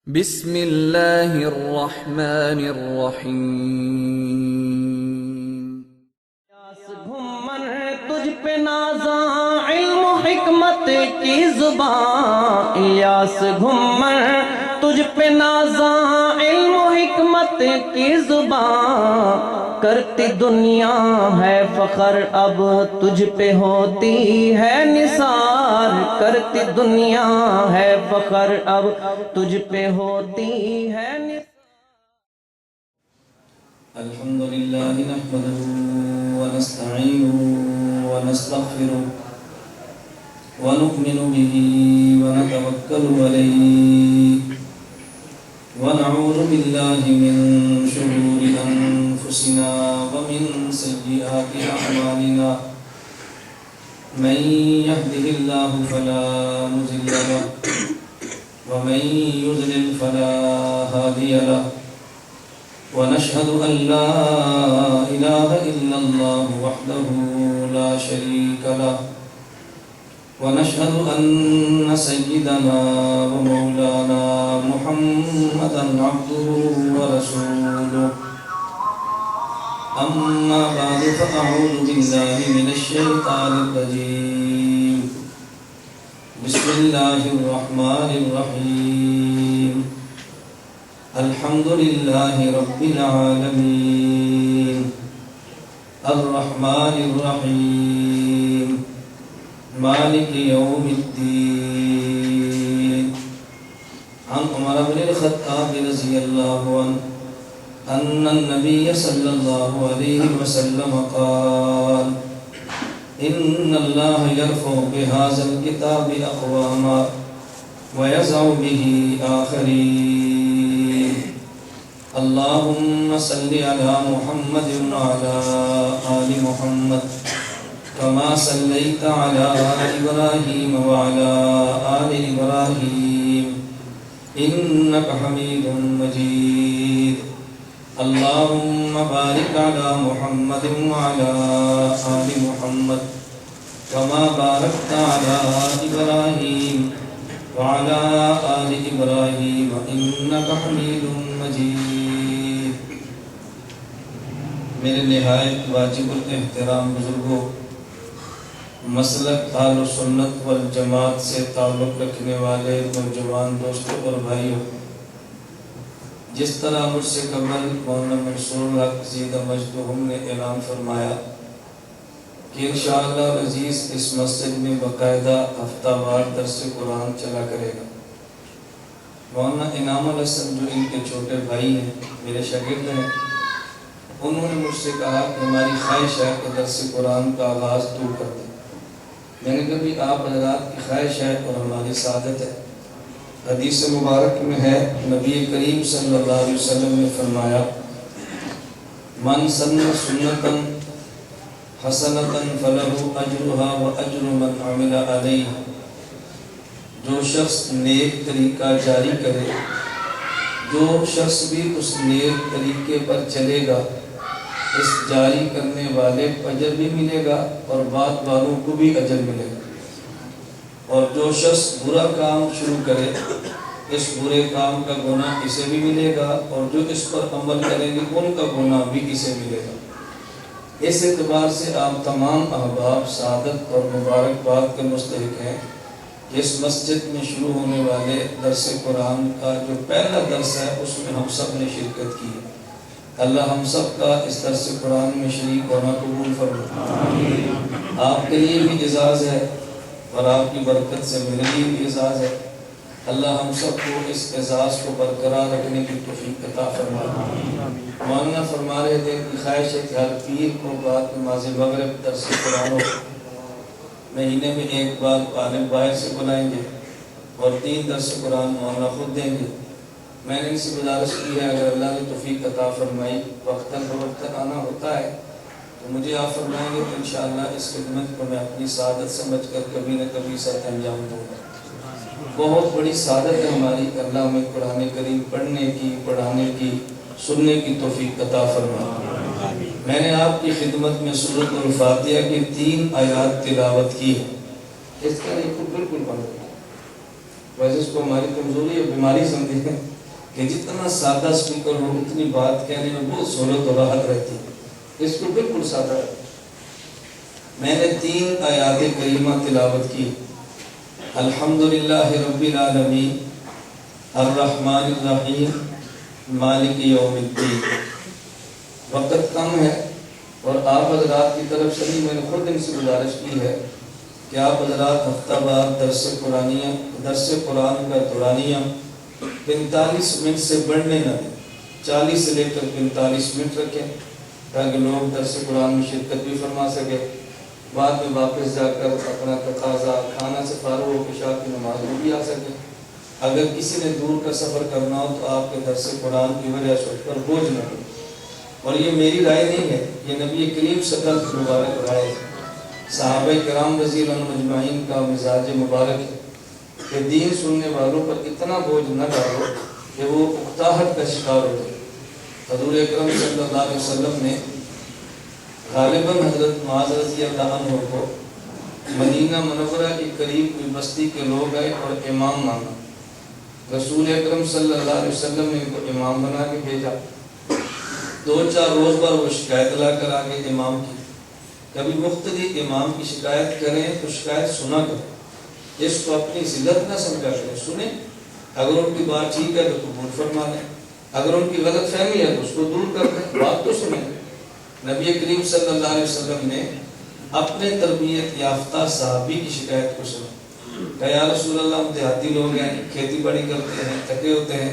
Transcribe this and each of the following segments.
بسم اللہ الرحمن الرحیم۔ گھومن تجھ پہ نازاں علم و حکمت کی زبان، الیاس گھومن تجھ پہ نازاں علم و حکمت کی زبان، کرتی دنیا ہے فخر اب تجھ پہ ہوتی ہے نثار، کرتی دنیا ہے فخر اب تجھ پہ ہوتی ہے نثار۔ الحمد لله نحمده ونستعينه ونستغفره ونؤمن به ونتوكل عليه ونعوذ بالله من شرور أنفسنا ومن سيئات أعمالنا، من يهده الله فلا مضل له ومن يضلل فلا هادي له، ونشهد أن لا إله إلا الله وحده لا شريك له، ونشهد أن سيدنا ومولانا محمدا عبده ورسوله، أما بعد فأعوذ بالله من الشيطان الرجيم، بسم الله الرحمن الرحيم، الحمد لله رب العالمين، الرحمن الرحيم، مالك يوم الدين، عن عمر بن الخطاب رضي الله عنه أن النبي صلى الله عليه وسلم قال: إن الله يرفع بهذا الكتاب أقواما ويضع به آخرين، اللهم صل على محمد وعلى آل محمد كما صليت على إبراهيم وعلى آل إبراهيم إنك حميد مجيد، اللهم بارك على محمد وعلى آل محمد كما باركت على إبراهيم وعلى آل إبراهيم إنك حميد مجيد۔ میرے نہایت واجب الاحترام بزرگوں، مسلک اہل سنت والجماعت سے تعلق رکھنے والے نوجوان دوستوں اور بھائیوں، جس طرح مجھ سے قبل مولانا منصور الحق زیدہ مجدہم نے اعلان فرمایا کہ انشاءاللہ عزیز اس مسجد میں باقاعدہ ہفتہ وار درس قرآن چلا کرے گا۔ مولانا انعام الحسن جو ان کے چھوٹے بھائی ہیں، میرے شاگرد ہیں، انہوں نے مجھ سے کہا کہ ہماری خواہش ہے کہ درس قرآن کا آغاز تو کر دیں۔ میں نے کہا بھی آپ حضرات کی خواہش ہے اور ہماری سعادت ہے۔ حدیث مبارک میں ہے، نبی کریم صلی اللہ علیہ وسلم نے فرمایا: من سن سنتاً حسنتاً فلہ اجرہا واجر من عمل علیہ، جو شخص نیک طریقہ جاری کرے، جو شخص بھی اس نیک طریقے پر چلے گا، اس جاری کرنے والے کو اجر بھی ملے گا اور بعد والوں کو بھی اجر ملے گا، اور جو شخص برا کام شروع کرے، اس برے کام کا گناہ اسے بھی ملے گا، اور جو اس پر عمل کریں گے ان کا گناہ بھی اسے ملے گا۔ اس اعتبار سے آپ تمام احباب سعادت اور مبارکباد کے مستحق ہیں کہ اس مسجد میں شروع ہونے والے درس قرآن کا جو پہلا درس ہے اس میں ہم سب نے شرکت کی ہے۔ اللہ ہم سب کا اس درس قرآن میں شریک ہونا قبول فرمائے۔ آپ کے لیے بھی اعزاز ہے اور آپ کی برکت سے میرے لیے بھی اعزاز ہے۔ اللہ ہم سب کو اس اعزاز کو برقرار رکھنے کی توفیق عطا فرمائے۔ مولانا فرما رہے تھے کہ خواہش ہے کہ ہر پیر کو بعد نماز مغرب درس قرآن ہو، مہینے میں ایک بار عالم باہر سے بلائیں گے اور 3 درس قرآن مولانا خود دیں گے۔ میں نے اسی گزارش کی ہے، اگر اللہ نے توفیق عطا فرمائی وقتاً فوقتاً آنا ہوتا ہے تو مجھے آپ فرمائیں گے تو انشاءاللہ اس خدمت کو میں اپنی سعادت سمجھ کر کبھی نہ کبھی ساتھ انجام دوں گا۔ بہت بڑی سعادت ہے ہماری، اللہ ہمیں قرآن کریم پڑھنے کی، پڑھانے کی، سننے کی توفیق عطا فرمائے۔ میں نے آپ کی خدمت میں سورۃ الفاتحہ کی 3 آیات تلاوت کی ہے۔ اس کا نہیں بالکل بند، ویسے اس کو ہماری کمزوری اور بیماری سمجھیں کہ جتنا سادہ اسپیکر ہو اتنی بات کہنے میں بہت سہولت اور راحت رہتی ہے، اس کو بالکل سادہ رہتا ہے۔ میں نے 3 آیات کریمہ تلاوت کی، الحمدللہ رب العالمین الرحمن الرحیم مالک یوم الدین۔ وقت کم ہے اور آپ حضرات کی طرف سے میں نے خود ان سے گزارش کی ہے کہ آپ حضرات ہفتہ وار درس قرآن کا دورانیہ 45 منٹ سے بڑھنے نہ دیں، 40 سے لے کر 45 منٹ رکھیں تاکہ لوگ درس قرآن میں شرکت بھی فرما سکے، بعد میں واپس جا کر اپنا تقاضا کھانا سے فارغ ہو عشاء کی نماز میں بھی آ سکے۔ اگر کسی نے دور کا سفر کرنا ہو تو آپ کے درس قرآن کی وجہ سے اس پر بوجھ نہ ہو، اور یہ میری رائے نہیں ہے، یہ نبی کریم صلی اللہ علیہ وسلم کی مبارک رائے ہے، صحابہ کرام رضی اللہ عنہم اجمعین کا مزاج مبارک ہے کہ دین سننے والوں پر اتنا بوجھ نہ ڈالو کہ وہ اکتاہٹ کا شکار ہو جائے۔ حضور اکرم صلی اللہ علیہ وسلم نے غالباً حضرت معاذ رضی اللہ عنہ کو مدینہ منورہ کے قریب کوئی بستی کے لوگ آئے اور امام مانگا، رسول اکرم صلی اللہ علیہ وسلم نے ان کو امام بنا کے بھیجا۔ 2-4 روز بعد وہ شکایت لا کر آگے امام کی، کبھی مختلف امام کی شکایت کریں تو شکایت سنا کریں، اس کو اپنی ذلت نہ سمجھا کریں، سنیں، اگر ان کی بات ٹھیک ہے تو قبول فرما لیں، اگر ان کی غلط فہمی ہے تو اس کو دور کر دیں، بات تو سنیں۔ نبی کریم صلی اللہ علیہ وسلم نے اپنے تربیت یافتہ صحابی کی شکایت کو سنا کہ یا رسول اللہ ہم دیہاتی لوگ ہیں، کھیتی باڑی کرتے ہیں، تھکے ہوتے ہیں،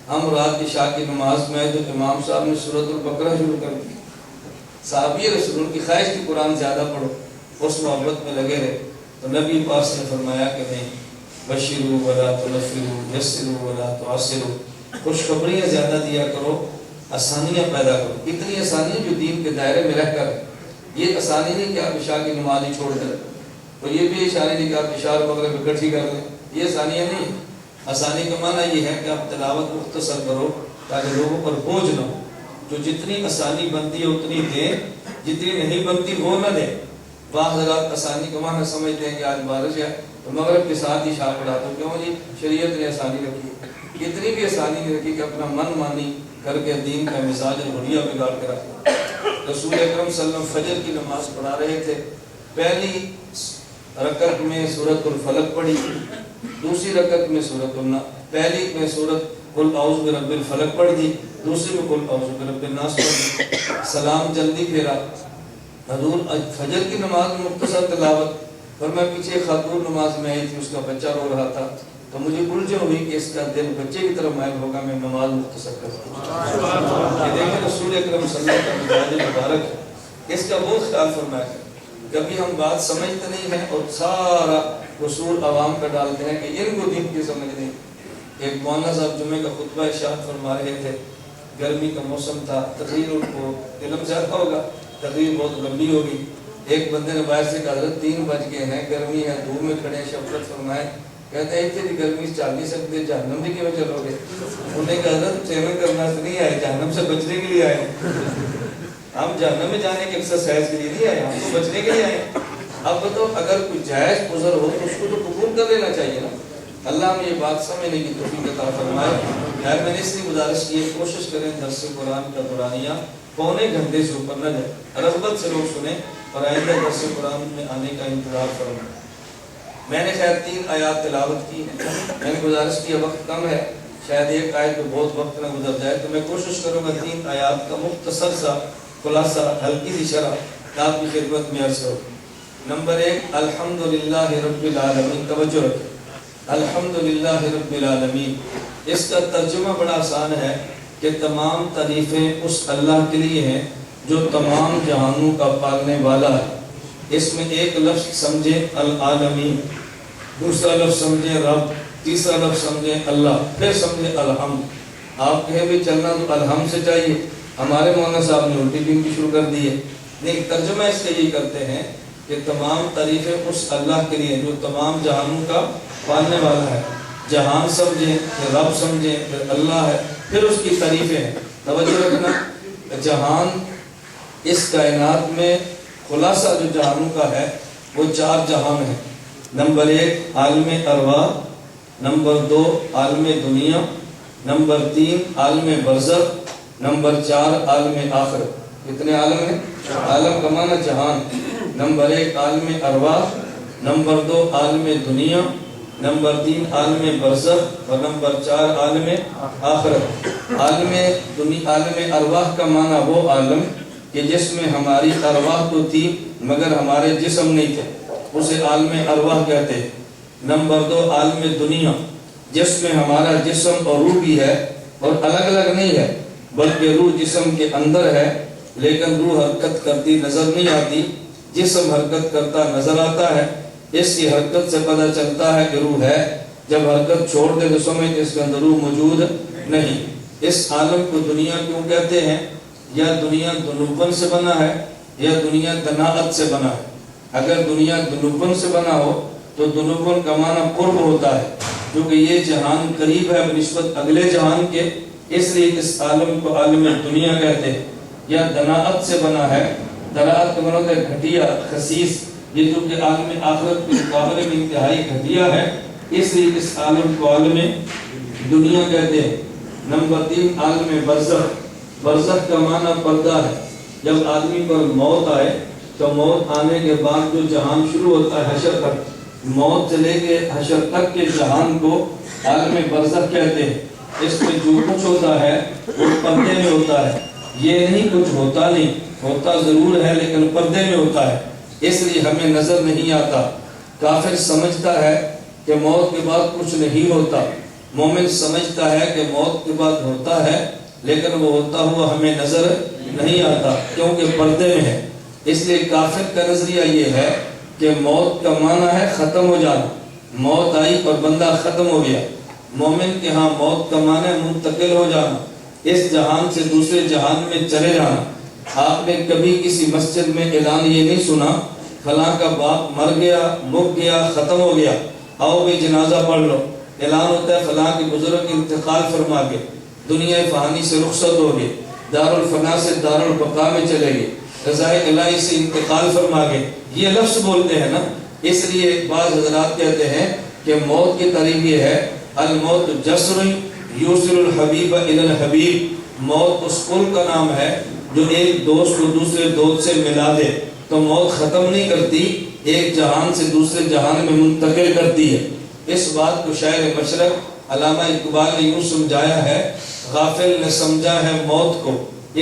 ہم رات عشاء کی نماز میں تو امام صاحب نے سورۃ البقرہ شروع کر دی، صحابی رسول کی خواہش کی قرآن زیادہ پڑھو، اس محبت میں لگے رہے، تو نبی پاک نے فرمایا کہ نہیں، بشروا ولا تنفروا یسروا ولا تعسروا، خوشخبریاں زیادہ دیا کرو، آسانیاں پیدا کرو۔ اتنی آسانیاں جو دین کے دائرے میں رہ کر، یہ آسانی نہیں کہ آپ عشاء کی نماز ہی چھوڑ دیں، تو یہ بھی آسانی نہیں کہ آپ عشاء اور مغرب اکٹھی کر لیں، یہ آسانیاں نہیں۔ آسانی کا معنی یہ ہے کہ آپ تلاوت مختصر کرو تاکہ لوگوں پر بوجھ نہ ہو، جو جتنی آسانی بنتی ہے اتنی دیں، جتنی نہیں بنتی وہ نہ دیں۔ بعض حضرات آسانی کا معنی سمجھتے ہیں کہ آج بارش ہے تو مغرب کے ساتھ ہی عشاء پڑھا دو، کیوں جی شریعت نے آسانی رکھی، اتنی بھی آسانی نہیں رکھی کہ اپنا من مانی کر کے دین کا مزاج الحریہ بگاڑ کے رکھا۔ رسول اکرم صلی اللہ علیہ وسلم فجر کی نماز پڑھا رہے تھے، پہلی رکعت میں سورۃ الفلق پڑھی، دوسری رکعت میں سورۃ الناس، پہلی میں سورۃ قل اعوذ برب الفلق پڑھ دی، دوسری میں قل اعوذ برب الناس پڑھ دی، سلام جلدی پھیرا۔ حضور فجر کی نماز میں مختصر تلاوت، اور میں پیچھے خاتون نماز میں آئی تھی، اس کا بچہ رو رہا تھا، تو مجھے الجھن ہوئی کہ اس کا دل بچے کی طرف مائل ہوگا، میں نماز مختصر کرتا۔ یہ دیکھیں رسول اکرم صلی اللہ علیہ وسلم کا مزاج مبارک ہے، اس کا بہت خیال فرمایا ہے۔ کبھی ہم بات سمجھتے نہیں ہیں اور سارا قصور عوام کا ڈالتے ہیں کہ ان کو دین کی سمجھ نہیں۔ ایک مولانا صاحب جمعے کا خطبہ ارشاد فرما رہے تھے، گرمی کا موسم تھا، تقریر ان کو علم زیادہ ہوگا، تقریر بہت لمبی ہوگی۔ ایک بندے نے باہر سے کہا حضرت 3 بج گئے ہیں، گرمی ہے، دھوپ میں کھڑے ہیں، شفقت فرمائے۔ کہتے ہیں اتنی گرمی سے چل نہیں سکتے، جہنم میں کیوں چلو گے؟ انہوں نے کہا حضرت سیون کرنا سے نہیں آئے، جہنم سے بچنے کے لیے آئے، ہم جہنم میں جانے کی ایکسرسائز کے لیے نہیں آئے، ہم تو بچنے کے لیے آئے۔ اب تو اگر کوئی جائز عذر ہو تو اس کو تو قبول کر لینا چاہیے نا۔ اللہ ہمیں یہ بات سمجھنے کی توفیق عطا فرمائے۔ خیر میں نے اس لیے گزارش کی ہے، کوشش کریں درس قرآن کا دورانیہ پونے گھنٹے سے اوپر نہ جائے، رغبت سے لوگ سنیں اور آئندہ درس قرآن میں آنے کا انتظار فرمائیں۔ میں نے خیر 3 آیات تلاوت کی ہیں، میں نے گزارش کی وقت کم ہے، شاید ایک آیت پہ بہت وقت نہ گزر جائے، تو میں کوشش کروں گا 3 آیات کا مختصر سا خلاصہ، ہلکی سی شرح آپ کی خدمت میں عرض کروں۔ نمبر 1، الحمدللہ رب العالمین، توجہ رکھیں، الحمدللہ رب العالمین، اس کا ترجمہ بڑا آسان ہے کہ تمام تعریفیں اس اللہ کے لیے ہیں جو تمام جہانوں کا پالنے والا ہے۔ اس میں ایک لفظ سمجھے العالمین، دوسرا لفظ سمجھے رب، تیسرا لفظ سمجھے اللہ، پھر سمجھے الحمد۔ آپ کہیں بھی چلنا تو الحمد سے چاہیے، ہمارے مولانا صاحب نے الٹی ٹیم کی شروع کر دی ہے، نہیں ترجمہ اس کا یہی کرتے ہیں کہ تمام تعریفیں اس اللہ کے لیے جو تمام جہانوں کا پالنے والا ہے۔ جہان سمجھیں، پھر رب سمجھیں، پھر اللہ ہے، پھر اس کی تعریفیں ہیں۔ توجہ رکھنا، جہان اس کائنات میں خلاصہ جو جہانوں کا ہے وہ 4 جہان ہیں۔ نمبر 1 عالم ارواح، نمبر 2 عالم دنیا، نمبر 3 عالم برزخ، نمبر 4 عالم آخرت۔ کتنے عالم ہیں؟ عالم کا معنی جہان۔ نمبر 1 عالم ارواح، نمبر 2 عالم دنیا، نمبر 3 عالم برزخ اور نمبر 4 عالم آخرت۔ عالم ارواح کا معنی وہ عالم کہ جس میں ہماری ارواح تو تھی مگر ہمارے جسم نہیں تھے، اسے عالم ارواح کہتے ہیں۔ نمبر 2 عالم دنیا، جس میں ہمارا جسم اور روح بھی ہے اور الگ الگ نہیں ہے، بلکہ روح جسم کے اندر ہے لیکن روح حرکت کرتی نظر نہیں آتی، جسم حرکت کرتا نظر آتا ہے۔ اس کی حرکت سے پتہ چلتا ہے کہ روح ہے، جب حرکت چھوڑ دے تو سمجھ اس کے اندر روح موجود نہیں۔ اس عالم کو دنیا کیوں کہتے ہیں؟ یا دنیا دنوبن سے بنا ہے یا دنیا دناعت سے بنا ہے۔ اگر دنیا دنوبن سے بنا ہو تو دنوبن کا معنی قرب ہوتا ہے، کیونکہ یہ جہان قریب ہے بنسبت اگلے جہان کے، اس لیے اس عالم کو عالم دنیا کہتے ہیں۔ یا دناعت سے بنا ہے، دناعت کا معنی ہے گھٹیا، خسیس، یہ جو کہ عالم آخرت کے مقابلے میں انتہائی گھٹیا ہے، اس لیے اس عالم کو عالم دنیا کہتے ہیں۔ نمبر 3 عالم برزخ۔ برزخ کا معنی پردہ ہے۔ جب آدمی پر موت آئے تو موت آنے کے بعد جو جہان شروع ہوتا ہے حشر تک، موت سے لے کے حشر تک کے جہان کو عالم برزخ کہتے ہیں۔ اس میں جو کچھ ہوتا ہے وہ پردے میں ہوتا ہے، یہ نہیں کچھ ہوتا نہیں، ہوتا ضرور ہے لیکن پردے میں ہوتا ہے، اس لیے ہمیں نظر نہیں آتا۔ کافر سمجھتا ہے کہ موت کے بعد کچھ نہیں ہوتا، مومن سمجھتا ہے کہ موت کے بعد ہوتا ہے لیکن وہ ہوتا ہوا ہمیں نظر نہیں آتا کیونکہ پردے میں ہے۔ اس لیے کافر کا نظریہ یہ ہے کہ موت کا معنی ہے ختم ہو جانا، موت آئی اور بندہ ختم ہو گیا۔ مومن کے ہاں موت کا معنی ہے منتقل ہو جانا، اس جہان سے دوسرے جہان میں چلے جانا۔ آپ نے کبھی کسی مسجد میں اعلان یہ نہیں سنا فلاں کا باپ مر گیا، مک گیا، ختم ہو گیا، آؤ بھی جنازہ پڑھ لو۔ اعلان ہوتا ہے فلاں کے بزرگ انتقال فرما گئے، دنیا فانی سے رخصت ہو گئے، دار الفنا سے دار البقاء میں چلے گئے، رضائے الہی سے انتقال فرما گئے، یہ لفظ بولتے ہیں نا۔ اس لیے بعض حضرات کہتے ہیں کہ موت کی تعریف یہ ہے الموت جسر یوصل الحبیب الی الحبیب، موت اس پل کا نام ہے جو ایک دوست کو دوسرے دوست سے ملا دے۔ تو موت ختم نہیں کرتی، ایک جہان سے دوسرے جہان میں منتقل کرتی ہے۔ اس بات کو شاعر مشرق علامہ اقبال نے یوں سمجھایا ہے، غافل نے سمجھا ہے موت کو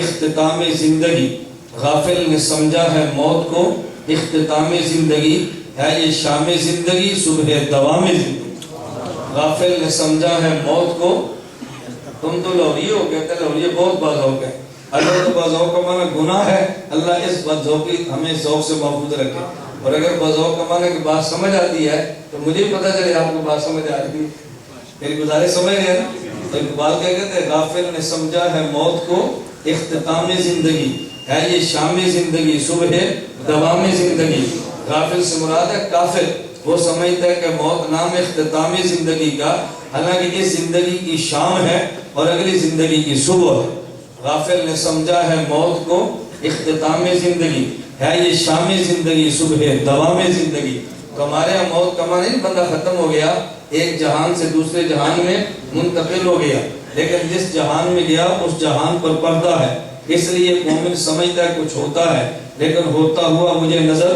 اختتام زندگی، غافل نے سمجھا ہے موت کو اختتام زندگی، ہے یہ شام زندگی صبح دوام زندگی۔ غافل نے سمجھا ہے موت کو، تم تو لوری ہو، کہتے ہیں لوری بہت باز ہو گئے، اللہ تو باز ہو کا معنی گناہ ہے، اللہ اس باز ہو کی ہمیں ذوق سے محفوظ رکھے۔ اور اگر باز ہو کا معنی کہ بات سمجھ آتی ہے تو مجھے پتہ چلے آپ کو بات سمجھ آ رہی ہے، میری گزارش سمجھ گئے نا۔ تو اقبال کیا کہتے ہیں، غافل نے سمجھا ہے موت کو اختتام زندگی، ہے یہ شام زندگی صبح دوام زندگی۔ غافل سے مراد ہے کافر، وہ سمجھتا ہے کہ موت نام اختتام زندگی کا، حالانکہ یہ زندگی کی شام ہے اور اگلی زندگی کی صبح ہے۔ غافل نے سمجھا ہے موت کو اختتام زندگی، ہے یہ شام زندگی صبح دوام زندگی۔ تو ہمارے یہاں موت کا معنی نہیں بندہ ختم ہو گیا، ایک جہان سے دوسرے جہان میں منتقل ہو گیا، لیکن جس جہان میں گیا اس جہان پر پردہ ہے۔ اس لیے مومن سمجھتا ہے کچھ ہوتا ہے لیکن ہوتا ہوا مجھے نظر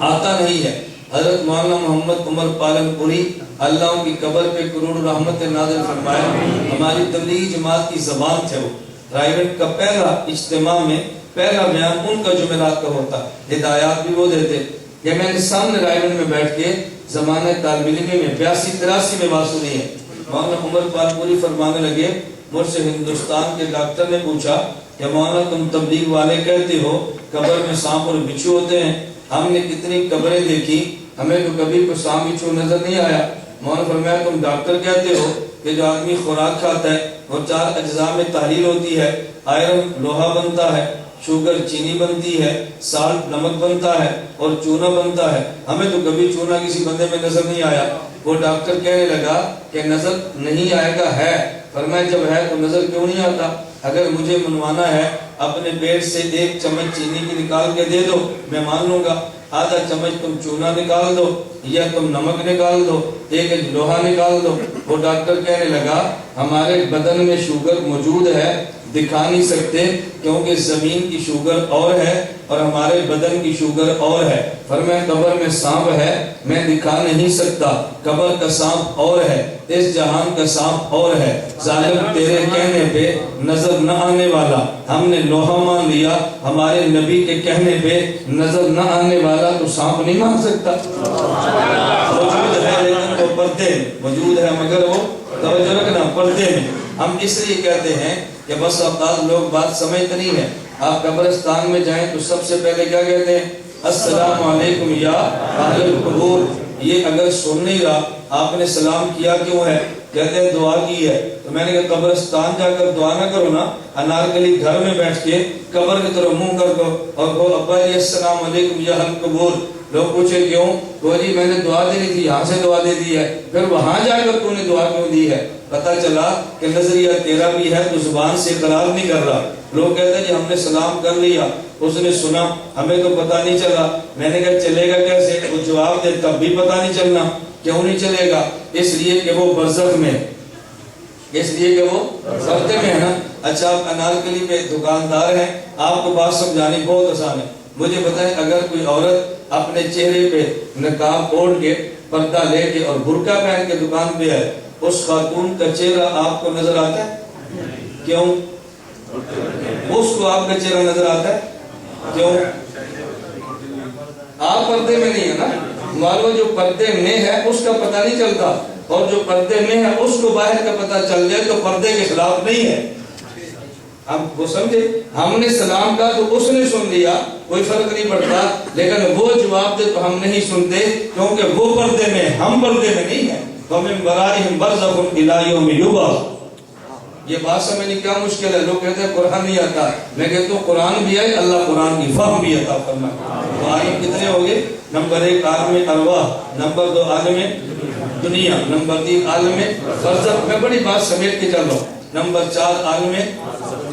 آتا نہیں ہے۔ حضرت مولانا محمد عمر پالن پوری اللہ ان کی قبر پہ کروڑ رحمت نازل فرمائے، ہماری تبلیغی جماعت کی زبان تھے وہ۔ رائیونٹ کا پہلا اجتماع میں پہلا بیان ان کا جمعرات کا ہوتا، ہدایات بھی وہ دیتے۔ یہ میں نے سامنے رائیونٹ میں بیٹھ کے زمانہ طالب علمی میں 82-83 میں بات سنی ہے۔ مولانا عمر پالن پوری فرمانے لگے، مجھ سے ہندوستان کے ڈاکٹر نے پوچھا کہ مولانا تم تبلیغ والے کہتے ہو قبر میں سانپ اور بچھو ہوتے ہیں، ہم نے کتنی قبریں دیکھی، ہمیں تو کبھی کوئی سانپ بچھو نظر نہیں آیا۔ مولانا فرمایا تم ڈاکٹر کہتے ہو کہ جو آدمی خوراک کھاتا ہے وہ 4 اجزاء میں تحلیل ہوتی ہے، آئرن لوہا بنتا ہے، شوگر چینی بنتی ہے، سالٹ نمک بنتا ہے اور چونا بنتا ہے، ہمیں تو کبھی چونا کسی بندے میں نظر نہیں آیا۔ وہ ڈاکٹر کہنے لگا کہ نظر نہیں آئے گا ہے، فرمایا جب ہے تو نظر کیوں نہیں آتا؟ اگر مجھے منوانا ہے اپنے پیٹ سے 1 چمچ چینی کی نکال کے دے دو میں مان لوں گا، آدھا چمچ تم چونا نکال دو، یا تم نمک نکال دو، ایک لوہا نکال دو۔ وہ ڈاکٹر کہنے لگا ہمارے بدن میں شوگر موجود ہے، دکھا نہیں سکتے کیونکہ زمین کی شوگر اور ہے اور ہمارے بدن کی شوگر اور ہے۔ فرمایا قبر میں سانپ ہے، میں دکھا نہیں سکتا، قبر کا سانپ اور ہے، اس جہان کا سانپ اور ہے۔ ظالم تیرے کہنے پہ نظر نہ آنے والا، ہم نے لوہا مان لیا، ہمارے نبی کے کہنے پہ نظر نہ آنے والا تو سانپ نہیں مان سکتا۔ موجود ہے لیکن وہ پردے میں موجود ہے، مگر وہ توجہ رکھنا پردے میں۔ ہم اس لیے کہتے ہیں کہ بس اوقات لوگ بات سمجھتے نہیں ہیں۔ آپ قبرستان میں جائیں تو سب سے پہلے کیا کہتے ہیں؟ السلام علیکم یا اہل القبور۔ یہ اگر سن نہیں رہا آپ نے سلام کیا کیوں ہے؟ کہتے ہیں دعا کی ہے۔ تو میں نے کہا قبرستان جا کر دعا نہ کرو نا، انارکلی گھر میں بیٹھ کے قبر کی طرف منہ کر دو اور کہو ابا جی السلام علیکم یا اہل القبور۔ لوگ پوچھے کیوں؟ وہ جی میں نے دعا دینی تھی، یہاں سے دعا دے دی ہے، پھر وہاں جا کر تو نے دعا کیوں دی ہے؟ پتہ چلا کہ نظریہ تیرا بھی ہے تو زبان سے اقرار نہیں کر رہا۔ لوگ کہتے ہیں جی ہم نے سلام کر لیا، اس نے سنا، ہمیں تو پتہ نہیں چلا۔ میں نے کہا چلے گا کیسے؟ وہ جواب دے تب بھی پتہ نہیں چلنا۔ کیوں نہیں چلے گا؟ اس لیے کہ وہ برزخ میں، اس لیے کہ وہ پردے میں ہے نا۔ اچھا آپ انارکلی پہ دکاندار ہیں، آپ کو بات سمجھانی بہت آسان ہے۔ مجھے بتائیں اگر کوئی عورت اپنے چہرے پہ نقاب اوڑھ کے پردہ لے کے اور برقع پہن کے دکان پہ ہے، اس خاتون کا چہرہ آپ کو نظر آتا ہے؟ کیوں؟ اس کو آپ کا چہرہ نظر آتا ہے؟ کیوں؟ آپ پردے میں نہیں ہے نا۔ معلوم جو پردے میں ہے اس کا پتہ نہیں چلتا، اور جو پردے میں ہے اس کو باہر کا پتہ چل جائے تو پردے کے خلاف نہیں ہے۔ اب وہ سمجھے، ہم نے سلام کہا تو اس نے سن لیا، کوئی فرق نہیں پڑتا، لیکن وہ جواب دے تو ہم نہیں سنتے کیونکہ وہ پردے میں، ہم پردے میں نہیں ہیں۔ وَمِن وَرَائِهِمْ بَرْزَخٌ إِلَىٰ يَوْمِ يُبْعَثُونَ۔ یہ بات سمجھنے کیا مشکل ہے؟ لوگ کہتے ہیں قرآن نہیں آتا، میں کہتا ہوں قرآن بھی ہے، اللہ قرآن کی فہم بھی عطا فرمائے۔ تو عالم کتنے ہو گئے؟ نمبر 1 عالم ارواح، نمبر 2 عالم دنیا، نمبر 3 عالم برزخ۔ میں بڑی بات سمیٹ کے چل رہا ہوں۔ نمبر 4 عالم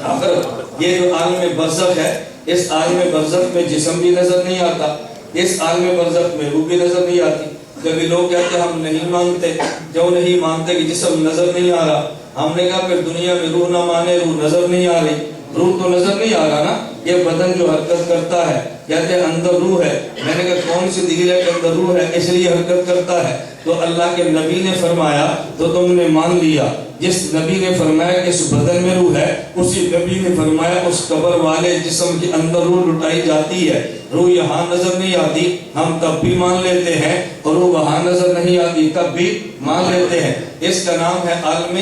آخرت۔ یہ جو عالم برزخ ہے، اس عالم برزخ میں جسم بھی نظر نہیں آتا، اس عالم برزخ میں روح بھی نظر نہیں آتی۔ کبھی لوگ کہتے ہیں ہم نہیں مانتے، کیوں نہیں مانتے کہ جسم نظر نہیں آ رہا؟ ہم نے کہا پھر دنیا میں روح نہ مانے، روح نظر نہیں آ رہی، روح تو نظر نہیں آ رہا نا۔ یہ بدن جو حرکت کرتا ہے، کہتے ہیں اندر روح ہے۔ میں نے کہا کون سی دلیل ہے کہ اندر روح ہے؟ اس لیے حرکت کرتا ہے۔ تو اللہ کے نبی نے فرمایا تو تم نے مان لیا۔ جس نبی نے فرمایا کہ اس بدن میں روح ہے، اسی نبی نے فرمایا اس قبر والے جسم کے اندر روح لٹائی جاتی ہے۔ روح یہاں نظر نہیں آتی، ہم تب بھی مان لیتے ہیں، اور روح وہاں نظر نہیں آتی تب بھی مان لیتے ہیں۔ اس کا نام ہے عالم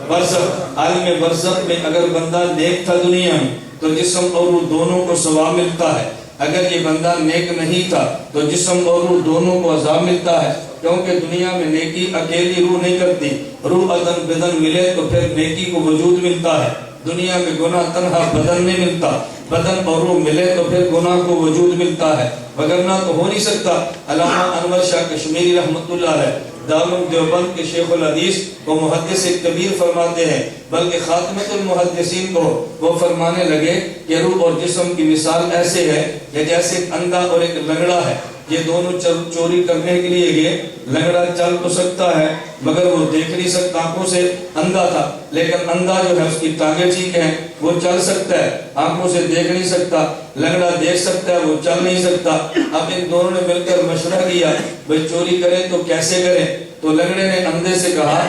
برزخ۔ عالم برزخ میں اگر بندہ نیک تھا دنیا میں تو جسم اور روح دونوں کو ثواب ملتا ہے، اگر یہ بندہ نیک نہیں تھا تو جسم اور روح دونوں کو عذاب ملتا ہے، کیونکہ دنیا میں نیکی اکیلی روح نہیں کرتی، روح عدن بدن ملے تو پھر نیکی کو وجود ملتا ہے۔ دنیا میں گناہ تنہا بدن نہیں ملتا، بدن اور روح ملے تو پھر گناہ کو وجود ملتا ہے، وگرنہ تو ہو نہیں سکتا۔ علامہ انور شاہ کشمیری رحمۃ اللہ علیہ دارالعلوم دیوبند کے شیخ الحدیث کو محدث کبیر فرماتے ہیں، بلکہ خاتمۃ المحدثین کو وہ فرمانے لگے کہ روح اور جسم کی مثال ایسے ہے کہ جیسے ایک اندھا اور ایک لنگڑا ہے۔ یہ دونوں چوری کرنے کے لیے گئے، لنگڑا چل تو سکتا ہے مگر وہ دیکھ نہیں سکتا، آنکھوں سے اندھا تھا، لیکن اندھا جو ہے اس کی ٹانگیں ٹھیک ہیں، وہ چل سکتا ہے، آنکھوں سے دیکھ نہیں سکتا۔ لنگڑا دیکھ سکتا ہے، وہ چل نہیں سکتا۔ اب ان دونوں نے مل کر مشورہ کیا بھئی چوری کریں تو کیسے کریں؟ تو لنگڑے نے اندھے سے کہا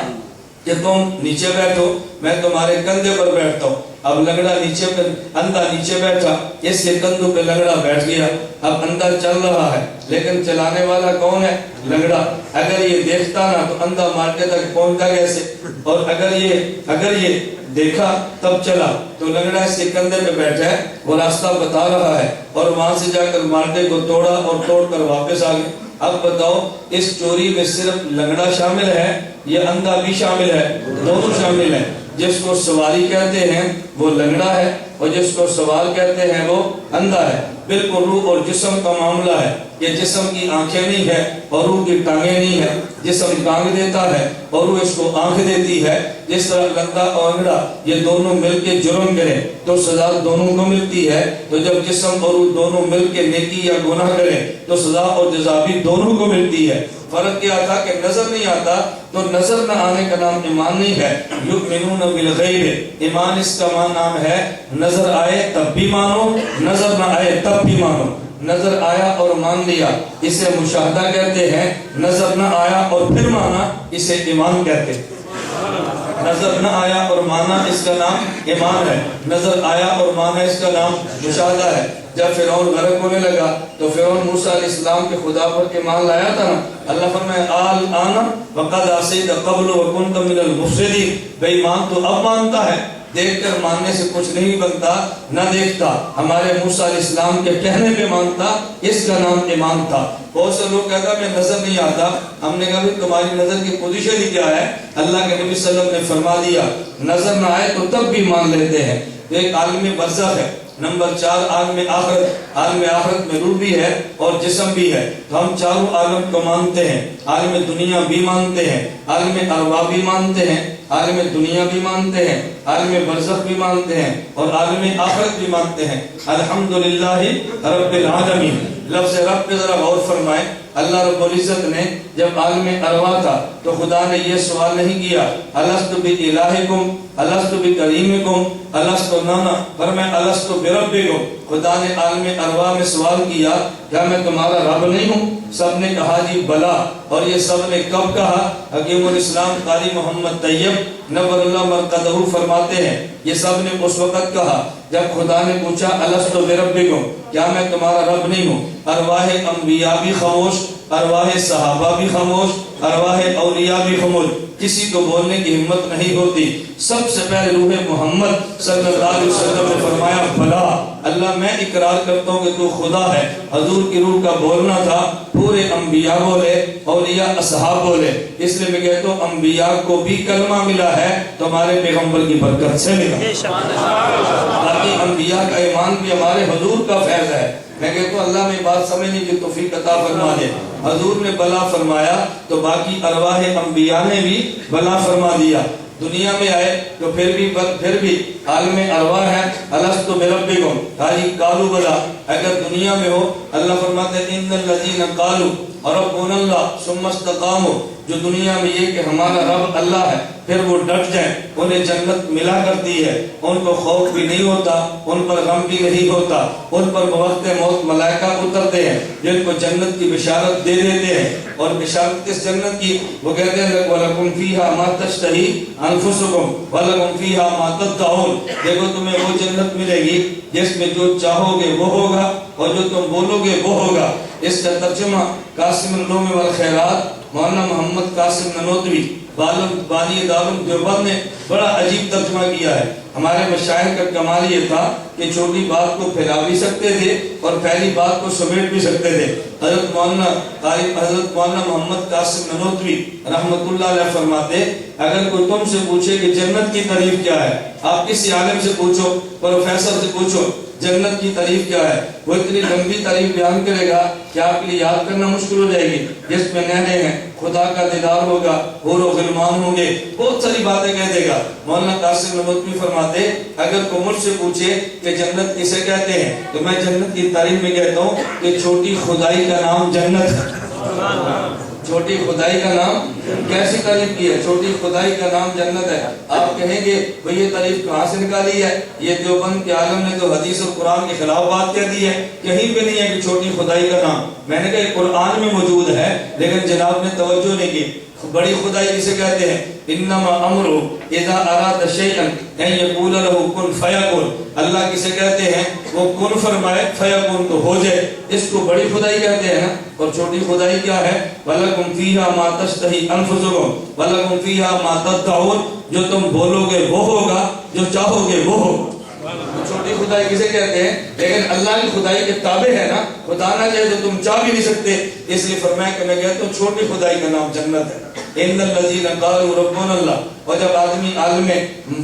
کہ تم نیچے بیٹھو، میں تمہارے کندھے پر بیٹھتا ہوں۔ اب لنگڑا نیچے پہ، اندھا نیچے بیٹھا، اس کے کندھوں پہ لنگڑا بیٹھ گیا۔ اب اندھا چل رہا ہے لیکن چلانے والا کون ہے؟ لنگڑا۔ اگر یہ دیکھتا نا تو اندھا مارکے تک پہنچتا کیسے؟ اور اگر یہ دیکھا تب چلا تو لنگڑا اس کے کندھے پہ بیٹھا ہے، وہ راستہ بتا رہا ہے، اور وہاں سے جا کر مارکے کو توڑا اور توڑ کر واپس آ گئے۔ اب بتاؤ اس چوری میں صرف لنگڑا شامل ہے یا اندھا بھی شامل ہے؟ دونوں شامل ہیں۔ جس کو سواری کہتے ہیں وہ لنگڑا ہے، اور جس کو سوار کہتے ہیں وہ اندھا ہے۔ بالکل روح اور جسم کا معاملہ ہے۔ کہ جسم کی آنکھیں نہیں ہے اور روح کی ٹانگیں نہیں ہے، جسم ٹانگ دیتا ہے اور روح اس کو آنکھ دیتی ہے۔ جس طرح گندا اور انگڑا یہ دونوں مل کے جرم کرے تو سزا دونوں کو ملتی ہے، تو جب جسم اور روح دونوں مل کے نیکی یا گناہ کرے تو سزا اور جزا بھی دونوں کو ملتی ہے۔ فرق کیا تھا کہ نظر نہیں آتا تو نظر نہ آنے کا نام ایمان نہیں ہے۔ یؤمنون بالغیب، ایمان اس کا نام ہے نظر آئے تب بھی مانو، نظر نہ آئے تب بھی مانو۔ نظر آیا اور مان لیا اسے مشاہدہ کہتے ہیں، نظر نہ آیا اور پھر مانا اسے ایمان کہتے ہیں۔ نظر نہ آیا اور مانا اس کا نام ایمان ہے، نظر آیا اور مانا اس کا نام مشاہدہ ہے۔ جب فرعون غرق ہونے لگا تو فرعون موسیٰ علیہ السلام کے خدا پر ایمان لایا تھا نا، اللہ فرمائے الآن وقد عصیت قبل وکنت من المفسدین، بے ایمان تو اب مانتا ہے، دیکھ کر ماننے سے کچھ نہیں بنتا، نہ دیکھتا ہمارے موسیٰ علیہ السلام کے کہنے پہ مانتا، اس کا نام ایمان تھا۔ بہت سے لوگ کہتا میں نظر نہیں آتا، ہم نے کہا بھی تمہاری نظر کی پوزیشن ہی کیا ہے؟ اللہ کے نبی صلی اللہ علیہ وسلم نے فرما دیا نظر نہ آئے تو تب بھی مان لیتے ہیں۔ ایک عالم برزخ ہے، نمبر 4 عالم آخرت۔ عالم آخرت میں روح بھی ہے اور جسم بھی ہے، تو ہم چاروں عالم کو مانتے ہیں۔ عالم دنیا بھی مانتے ہیں، عالم ارواح بھی مانتے ہیں، عالم دنیا بھی مانتے ہیں، عالم برزخ بھی مانتے ہیں اور عالم آخرت بھی مانتے ہیں۔ الحمدللہ رب العالمین، لفظ رب پہ ذرا غور فرمائیں۔ اللہ رب العزت نے جب عالم ارواح تھا تو خدا نے یہ سوال نہیں کیا الست بِإِلَٰهِكُمْ الست بِكَرِيمِكُمْ الست نانا فرمائے الست بربکم۔ خدا نے عالم ارواح میں سوال کیا کیا میں تمہارا رب نہیں ہوں؟ سب نے کہا جی بلا، اور یہ سب نے کب کہا؟ حکیم الاسلام قاری محمد طیب نور اللہ مرقدہ فرماتے ہیں یہ سب نے اس وقت کہا جب خدا نے پوچھا الست بربکم، کیا میں تمہارا رب نہیں ہوں؟ ارواح انبیاء بھی خاموش، ارواح صحابہ بھی خاموش، ارواح اولیاء بھی خاموش، کسی کو بولنے کی ہمت نہیں ہوتی۔ سب سے پہلے روح محمد صلی اللہ علیہ وسلم نے فرمایا بلا اللہ میں اقرار کرتا ہوں کہ تو خدا ہے۔ حضور کی روح کا بولنا تھا، پورے انبیاء بولے، اولیاء اصحاب بولے، اس لیے میں کہتا ہوں انبیاء کو بھی کلمہ ملا ہے تو ہمارے پیغمبر کی برکت سے ملا، باقی انبیاء کا ایمان بھی ہمارے حضور کا فیض ہے۔ میں کہتا ہوں اللہ میں بات سمجھنے کی توفیق عطا فرما دے۔ حضور نے بلا فرمایا تو باقی ارواح انبیاء نے بھی بلا فرما دیا۔ دنیا میں آئے تو پھر بھی عالم ارواح ہے الست بربکم، خالی قالوا بلا۔ اگر دنیا میں ہو اللہ فرماتے ہیں ان الذین قالوا ربنا اللہ ثم استقاموا، جو دنیا میں یہ کہ ہمارا رب اللہ ہے پھر وہ ڈٹ جائیں، انہیں جنت ملا کرتی ہے، ان کو خوف بھی نہیں ہوتا، ان پر غم بھی نہیں ہوتا، ان پر بوقت موت ملائکہ اترتے ہیں جن کو جنت کی بشارت دے دیتے ہیں۔ اور بشارت کس جنت کی؟ وہ کہتے ہیں وَلَكُمْ فِيهَا مَا تَشْتَهِي أَنفُسُكُمْ وَلَكُمْ فِيهَا مَا تَدَّعُونَ، دیکھو تمہیں وہ جنت ملے گی جس میں جو چاہو گے وہ ہوگا اور جو تم بولو گے وہ ہوگا۔ اس کا ترجمہ قاسم العلوم والخیرات مولانا محمد قاسم ننوتوی بانی دارالعلوم دیوبند نے بڑا عجیب ترجمہ کیا ہے۔ ہمارے مشائخ کا کمال یہ تھا کہ چھوٹی بات کو پھیلا بھی سکتے تھے اور پہلی بات کو سمیٹ بھی سکتے تھے۔ حضرت مولانا محمد قاسم ننوتوی رحمت اللہ علیہ فرماتے اگر کوئی تم سے پوچھے کہ جنت کی تعریف کیا ہے، آپ کسی عالم سے پوچھو، پروفیسر سے پوچھو جنت کی تعریف کیا ہے، وہ اتنی لمبی تعریف بیان کرے گا کہ آپ کے لیے یاد کرنا مشکل ہو جائے گی، جس میں نہریں ہیں، خدا کا دیدار ہوگا، حور و غلمان ہوں گے، بہت ساری باتیں کہہ دے گا۔ مولانا قاسم ننوتوی فرماتے اگر کوئی مجھ سے پوچھے کہ جنت کسے کہتے ہیں تو میں جنت کی تعریف میں کہتا ہوں کہ چھوٹی خدائی کا نام جنت ہے۔ چھوٹی خدائی کا نام کیسی تعریف کی ہے؟ چھوٹی خدائی کا نام جنت ہے۔ آپ کہیں گے بھئی یہ تعریف کہاں سے نکالی ہے؟ یہ دیوبند کے عالم نے تو حدیث اور قرآن کے خلاف بات کہہ دی ہے، کہیں پہ نہیں ہے کہ چھوٹی خدائی کا نام۔ میں نے کہا قرآن میں موجود ہے لیکن جناب نے توجہ نہیں کی۔ بڑی خدائی کسے کہتے ہیں؟ انما امرہ اذا اراد شیئا ان یقول له کن فیکن، اللہ کسے کہتے ہیں؟ وہ کن فرمائے فیکن تو ہو جائے، اس کو بڑی خدائی کہتے ہیں نا۔ اور چھوٹی خدائی کیا ہے؟ وَلَكُمْ فِيهَا مَا تَشْتَهِي أَنفُسُكُمْ وَلَكُمْ فِيهَا مَا تَدَّعُونَ، جو تم بولو گے وہ ہوگا، جو چاہو گے وہ ہوگا۔ چھوٹی خدائی کسے کہتے ہیں؟ لیکن اللہ کی خدائی کے تابع ہے نا، خدا نہ چاہے تو تم چاہ بھی نہیں سکتے، اس لیے فرمایا کہ میں کہتا ہوں چھوٹی خدائی کا نام جنت ہے۔ ان الذین قالوا ربنا اللہ، اور جب آدمی عالم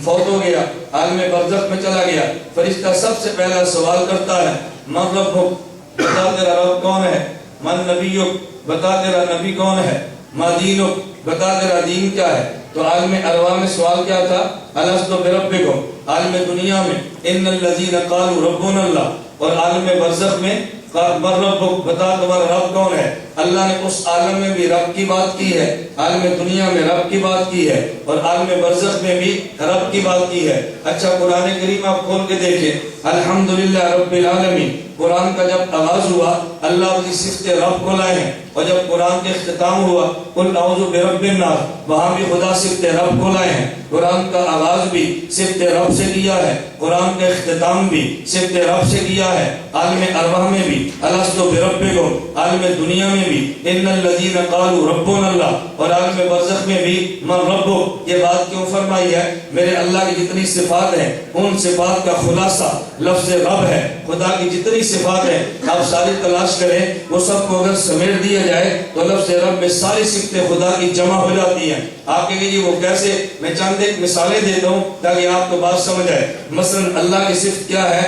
فوت ہو گیا، عالم برزخ میں چلا گیا، فرشتہ سب سے پہلا سوال کرتا ہے من ربک، بتا تیرا رب کون ہے؟ من نبیک بتا تیرا نبی کون ہے، ما دینک بتا تیرا دین کیا ہے. تو عالم ارواح میں سوال کیا تھا، الست بربکم. عالم دنیا میں ان الذین قالوا ربنا اللہ، اور عالم برزخ میں من ربک بتا تمہارا رب کون ہے. اللہ نے اس عالم میں بھی رب کی بات کی ہے، عالم دنیا میں رب کی بات کی ہے، اور عالم برزخ میں بھی رب کی بات کی ہے. اچھا قرآن کریم آپ کھول کے دیکھیں، الحمدللہ رب العالمین. قرآن کا جب آغاز ہوا اللہ کی صفت رب کو لائے ہیں، اور جب قرآن کے اختتام ہوا قل اعوذ برب الناس، وہاں بھی خدا صفت رب کو لائے ہیں. قرآن کا آغاز بھی صفت رب سے کیا ہے، قرآن کا اختتام بھی صفت رب سے کیا ہے. عالم ارواح میں بھی الست بربکم، عالم دنیا میں بھی ان الذین قالوا ربنا اللہ، اور عالم برزخ میں بھی من ربک. یہ بات کیوں فرمائی ہے؟ میرے اللہ کی جتنی صفات ہیں ان صفات کا خلاصہ لفظ رب ہے. خدا کی جتنی صفات ہیں آپ ساری تلاش کریں، وہ سب کو اگر سمیٹ دیا جائے تو لفظ رب میں ساری صفتیں خدا کی جمع ہو جاتی ہیں. آپ کہیں گے وہ کیسے؟ میں چند ایک مثالیں دیتا ہوں تاکہ آپ کو بات سمجھ آئے. مثلا اللہ کی صفت کیا ہے؟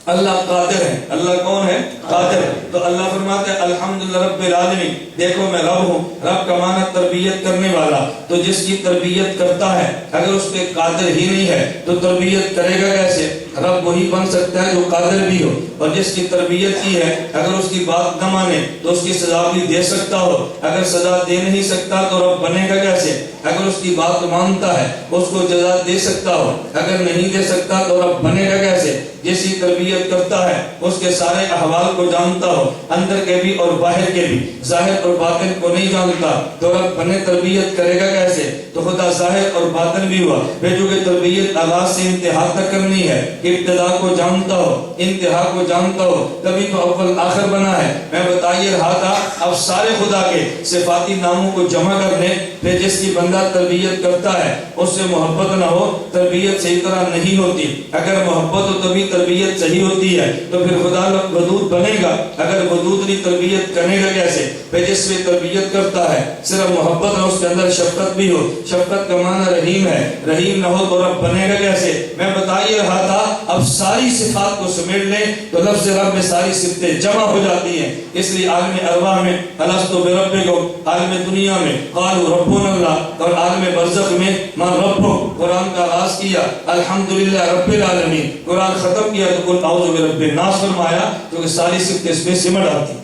اللہ قادر ہے. اللہ کون ہے؟ قادر ہے. تو اللہ فرماتے ہیں الحمدللہ رب العالمین. دیکھو میں رب ہوں. رب کا معنی تربیت کرنے والا. تو جس کی تربیت کرتا ہے اگر اس کے قادر ہی نہیں ہے تو تربیت کرے گا کیسے؟ رب وہی بن سکتا ہے جو قادر بھی ہو. اور جس کی تربیت کی ہے اگر اس کی بات نہ مانے تو اس کی سزا بھی دے سکتا ہو. اگر سزا دے نہیں سکتا تو رب بنے گا کیسے؟ اگر اس کی بات مانتا ہے اس کو جزا دے سکتا ہو. اگر نہیں دے سکتا تو رب بنے گا کیسے؟ جس کی تربیت کرتا ہے اس کے سارے احوال کو جانتا ہو، اندر کے بھی اور باہر کے بھی، ظاہر اور باطن کو نہیں جانتا تو رب بنے تربیت کرے گا کیسے؟ تو خدا ظاہر اور باطن بھی ہوا. بھیجو کہ تربیت آغاز سے انتہا تک کرنی ہے، ابتدا کو جانتا ہو انتہا کو جانتا ہو، تبھی تو اول آخر بنا ہے. میں بتائیے رہا تھا اب سارے خدا کے صفاتی ناموں کو جمع کر دیں. پھر جس کی بندہ تربیت کرتا ہے اس سے محبت نہ ہو تربیت صحیح طرح نہیں ہوتی. اگر محبت ہو تبھی تربیت صحیح ہوتی ہے. تو پھر خدا ودود بنے گا. اگر ودود نہیں تربیت کرے گا کیسے؟ پھر جس میں تربیت کرتا ہے صرف محبت اور اس کے اندر شفقت بھی ہو. شفقت کا معنی رحیم ہے. رحیم نہ ہو تو رب بنے گا کیسے؟ میں بتائیے رہا تھا اب ساری صفات کو سمیٹ لیں تو لفظ رب میں ساری صفتیں جمع ہو جاتی ہیں. اس لیے عالم ارواح میں الست بربکم، عالم دنیا میں قالوا ربنا اللہ، اور عالم برزخ میں من ربک. قرآن کا آغاز کیا الحمدللہ رب العالمین، قرآن ختم کیا تو قل اعوذ برب الناس فرمایا، کیونکہ ساری صفتیں اس میں سمٹ آتی.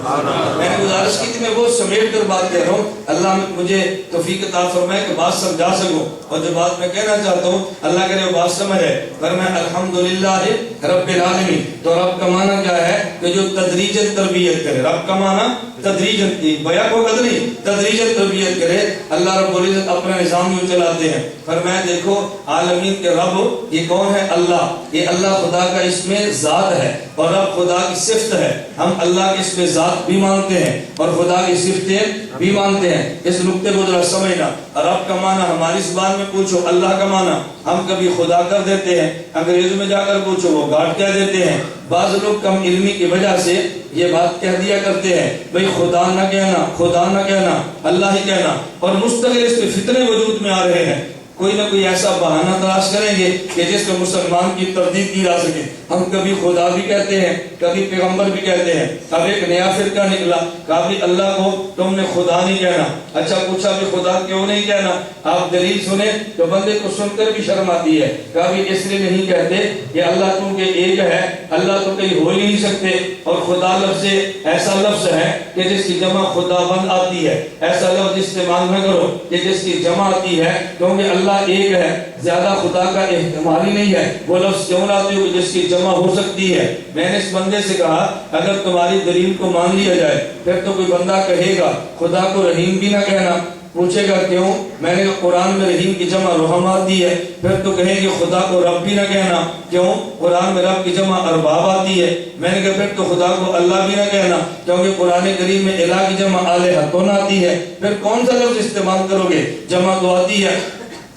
میں نے گزارش کی تھی میں وہ سمیٹ کر بات کہہ رہا ہوں. اللہ مجھے توفیق عطا فرمائے کہ بات سمجھا سکوں، اور جو بات میں کہنا چاہتا ہوں اللہ کرے وہ بات سمجھ ہے. فرمایا الحمدللہ رب العالمین. تو رب کا معنی کیا ہے؟ کہ جو تدریجاً تربیت کرے. رب کا معنی تدریجاً، بیان کو قدر نہیں، تدریجاً تربیت کرے. اللہ رب العزت اپنا نظام یوں چلاتے ہیں. فرمایا دیکھو عالمین کے رب یہ کون ہے؟ اللہ. یہ اللہ خدا کا اس میں ذات ہے اور رب خدا کی صفت ہے. ہم اللہ کے اس میں ذات بھی مانتے ہیں اور خدا کی صفتیں بھی مانتے ہیں. اس نقطے کو ذرا سمجھنا. رب کا معنی ہماری زبان میں پوچھو اللہ کا معنی ہم کبھی خدا کر دیتے ہیں، انگریزی میں جا کر پوچھو وہ گاڈ کہہ دیتے ہیں. بعض لوگ کم علمی کی وجہ سے یہ بات کہہ دیا کرتے ہیں بھئی خدا نہ کہنا، خدا نہ کہنا، اللہ ہی کہنا، اور مستقل اس پہ فتنے وجود میں آ رہے ہیں. کوئی نہ کوئی ایسا بہانہ تلاش کریں گے کہ جس میں مسلمان کی تردید کی جا سکے. ہم کبھی خدا بھی کہتے ہیں، کبھی پیغمبر بھی کہتے ہیں. اب ایک نیا فرقہ نکلا، کہا بھی اللہ کو تم نے خدا نہیں کہنا. اچھا پوچھا بھی خدا کیوں نہیں کہنا؟ آپ دلیل سنیں تو بندے کو سن کر بھی شرم آتی ہے. کہا بھی اس لیے نہیں کہتے کہ اللہ تم کے ایک ہے، اللہ تو کہیں ہو ہی نہیں سکتے، اور خدا لفظ ایسا لفظ ہے کہ جس کی جمع خدا بند آتی ہے. ایسا لفظ استعمال نہ کرو کہ جس کی جمع آتی ہے، کیونکہ اللہ ایک ہے، زیادہ خدا کا احتمال ہی نہیں ہے. وہ لفظ کیوں لاتے ہو جس کی جمع ہو سکتی ہے؟ میں نے اس بندے سے کہا اگر تمہاری دلیل کو مان لیا جائے پھر تو کوئی بندہ کہے گا خدا کو رحیم بھی نہ کہنا. پوچھے گا کیوں؟ میں نے کہا قرآن میں رحیم کی جمع رحم آتی ہے. پھر تو کہیں گے خدا کو رب بھی نہ کہنا. کیوں؟ قرآن میں رب کی جمع ارباب آتی ہے. میں نے کہا پھر تو خدا کو اللہ بھی نہ کہنا، کیونکہ قرآن کریم میں الہ کی جمع آلہۃ آتی ہے. پھر کون سا لفظ استعمال کرو گے؟ جمع تو آتی ہے.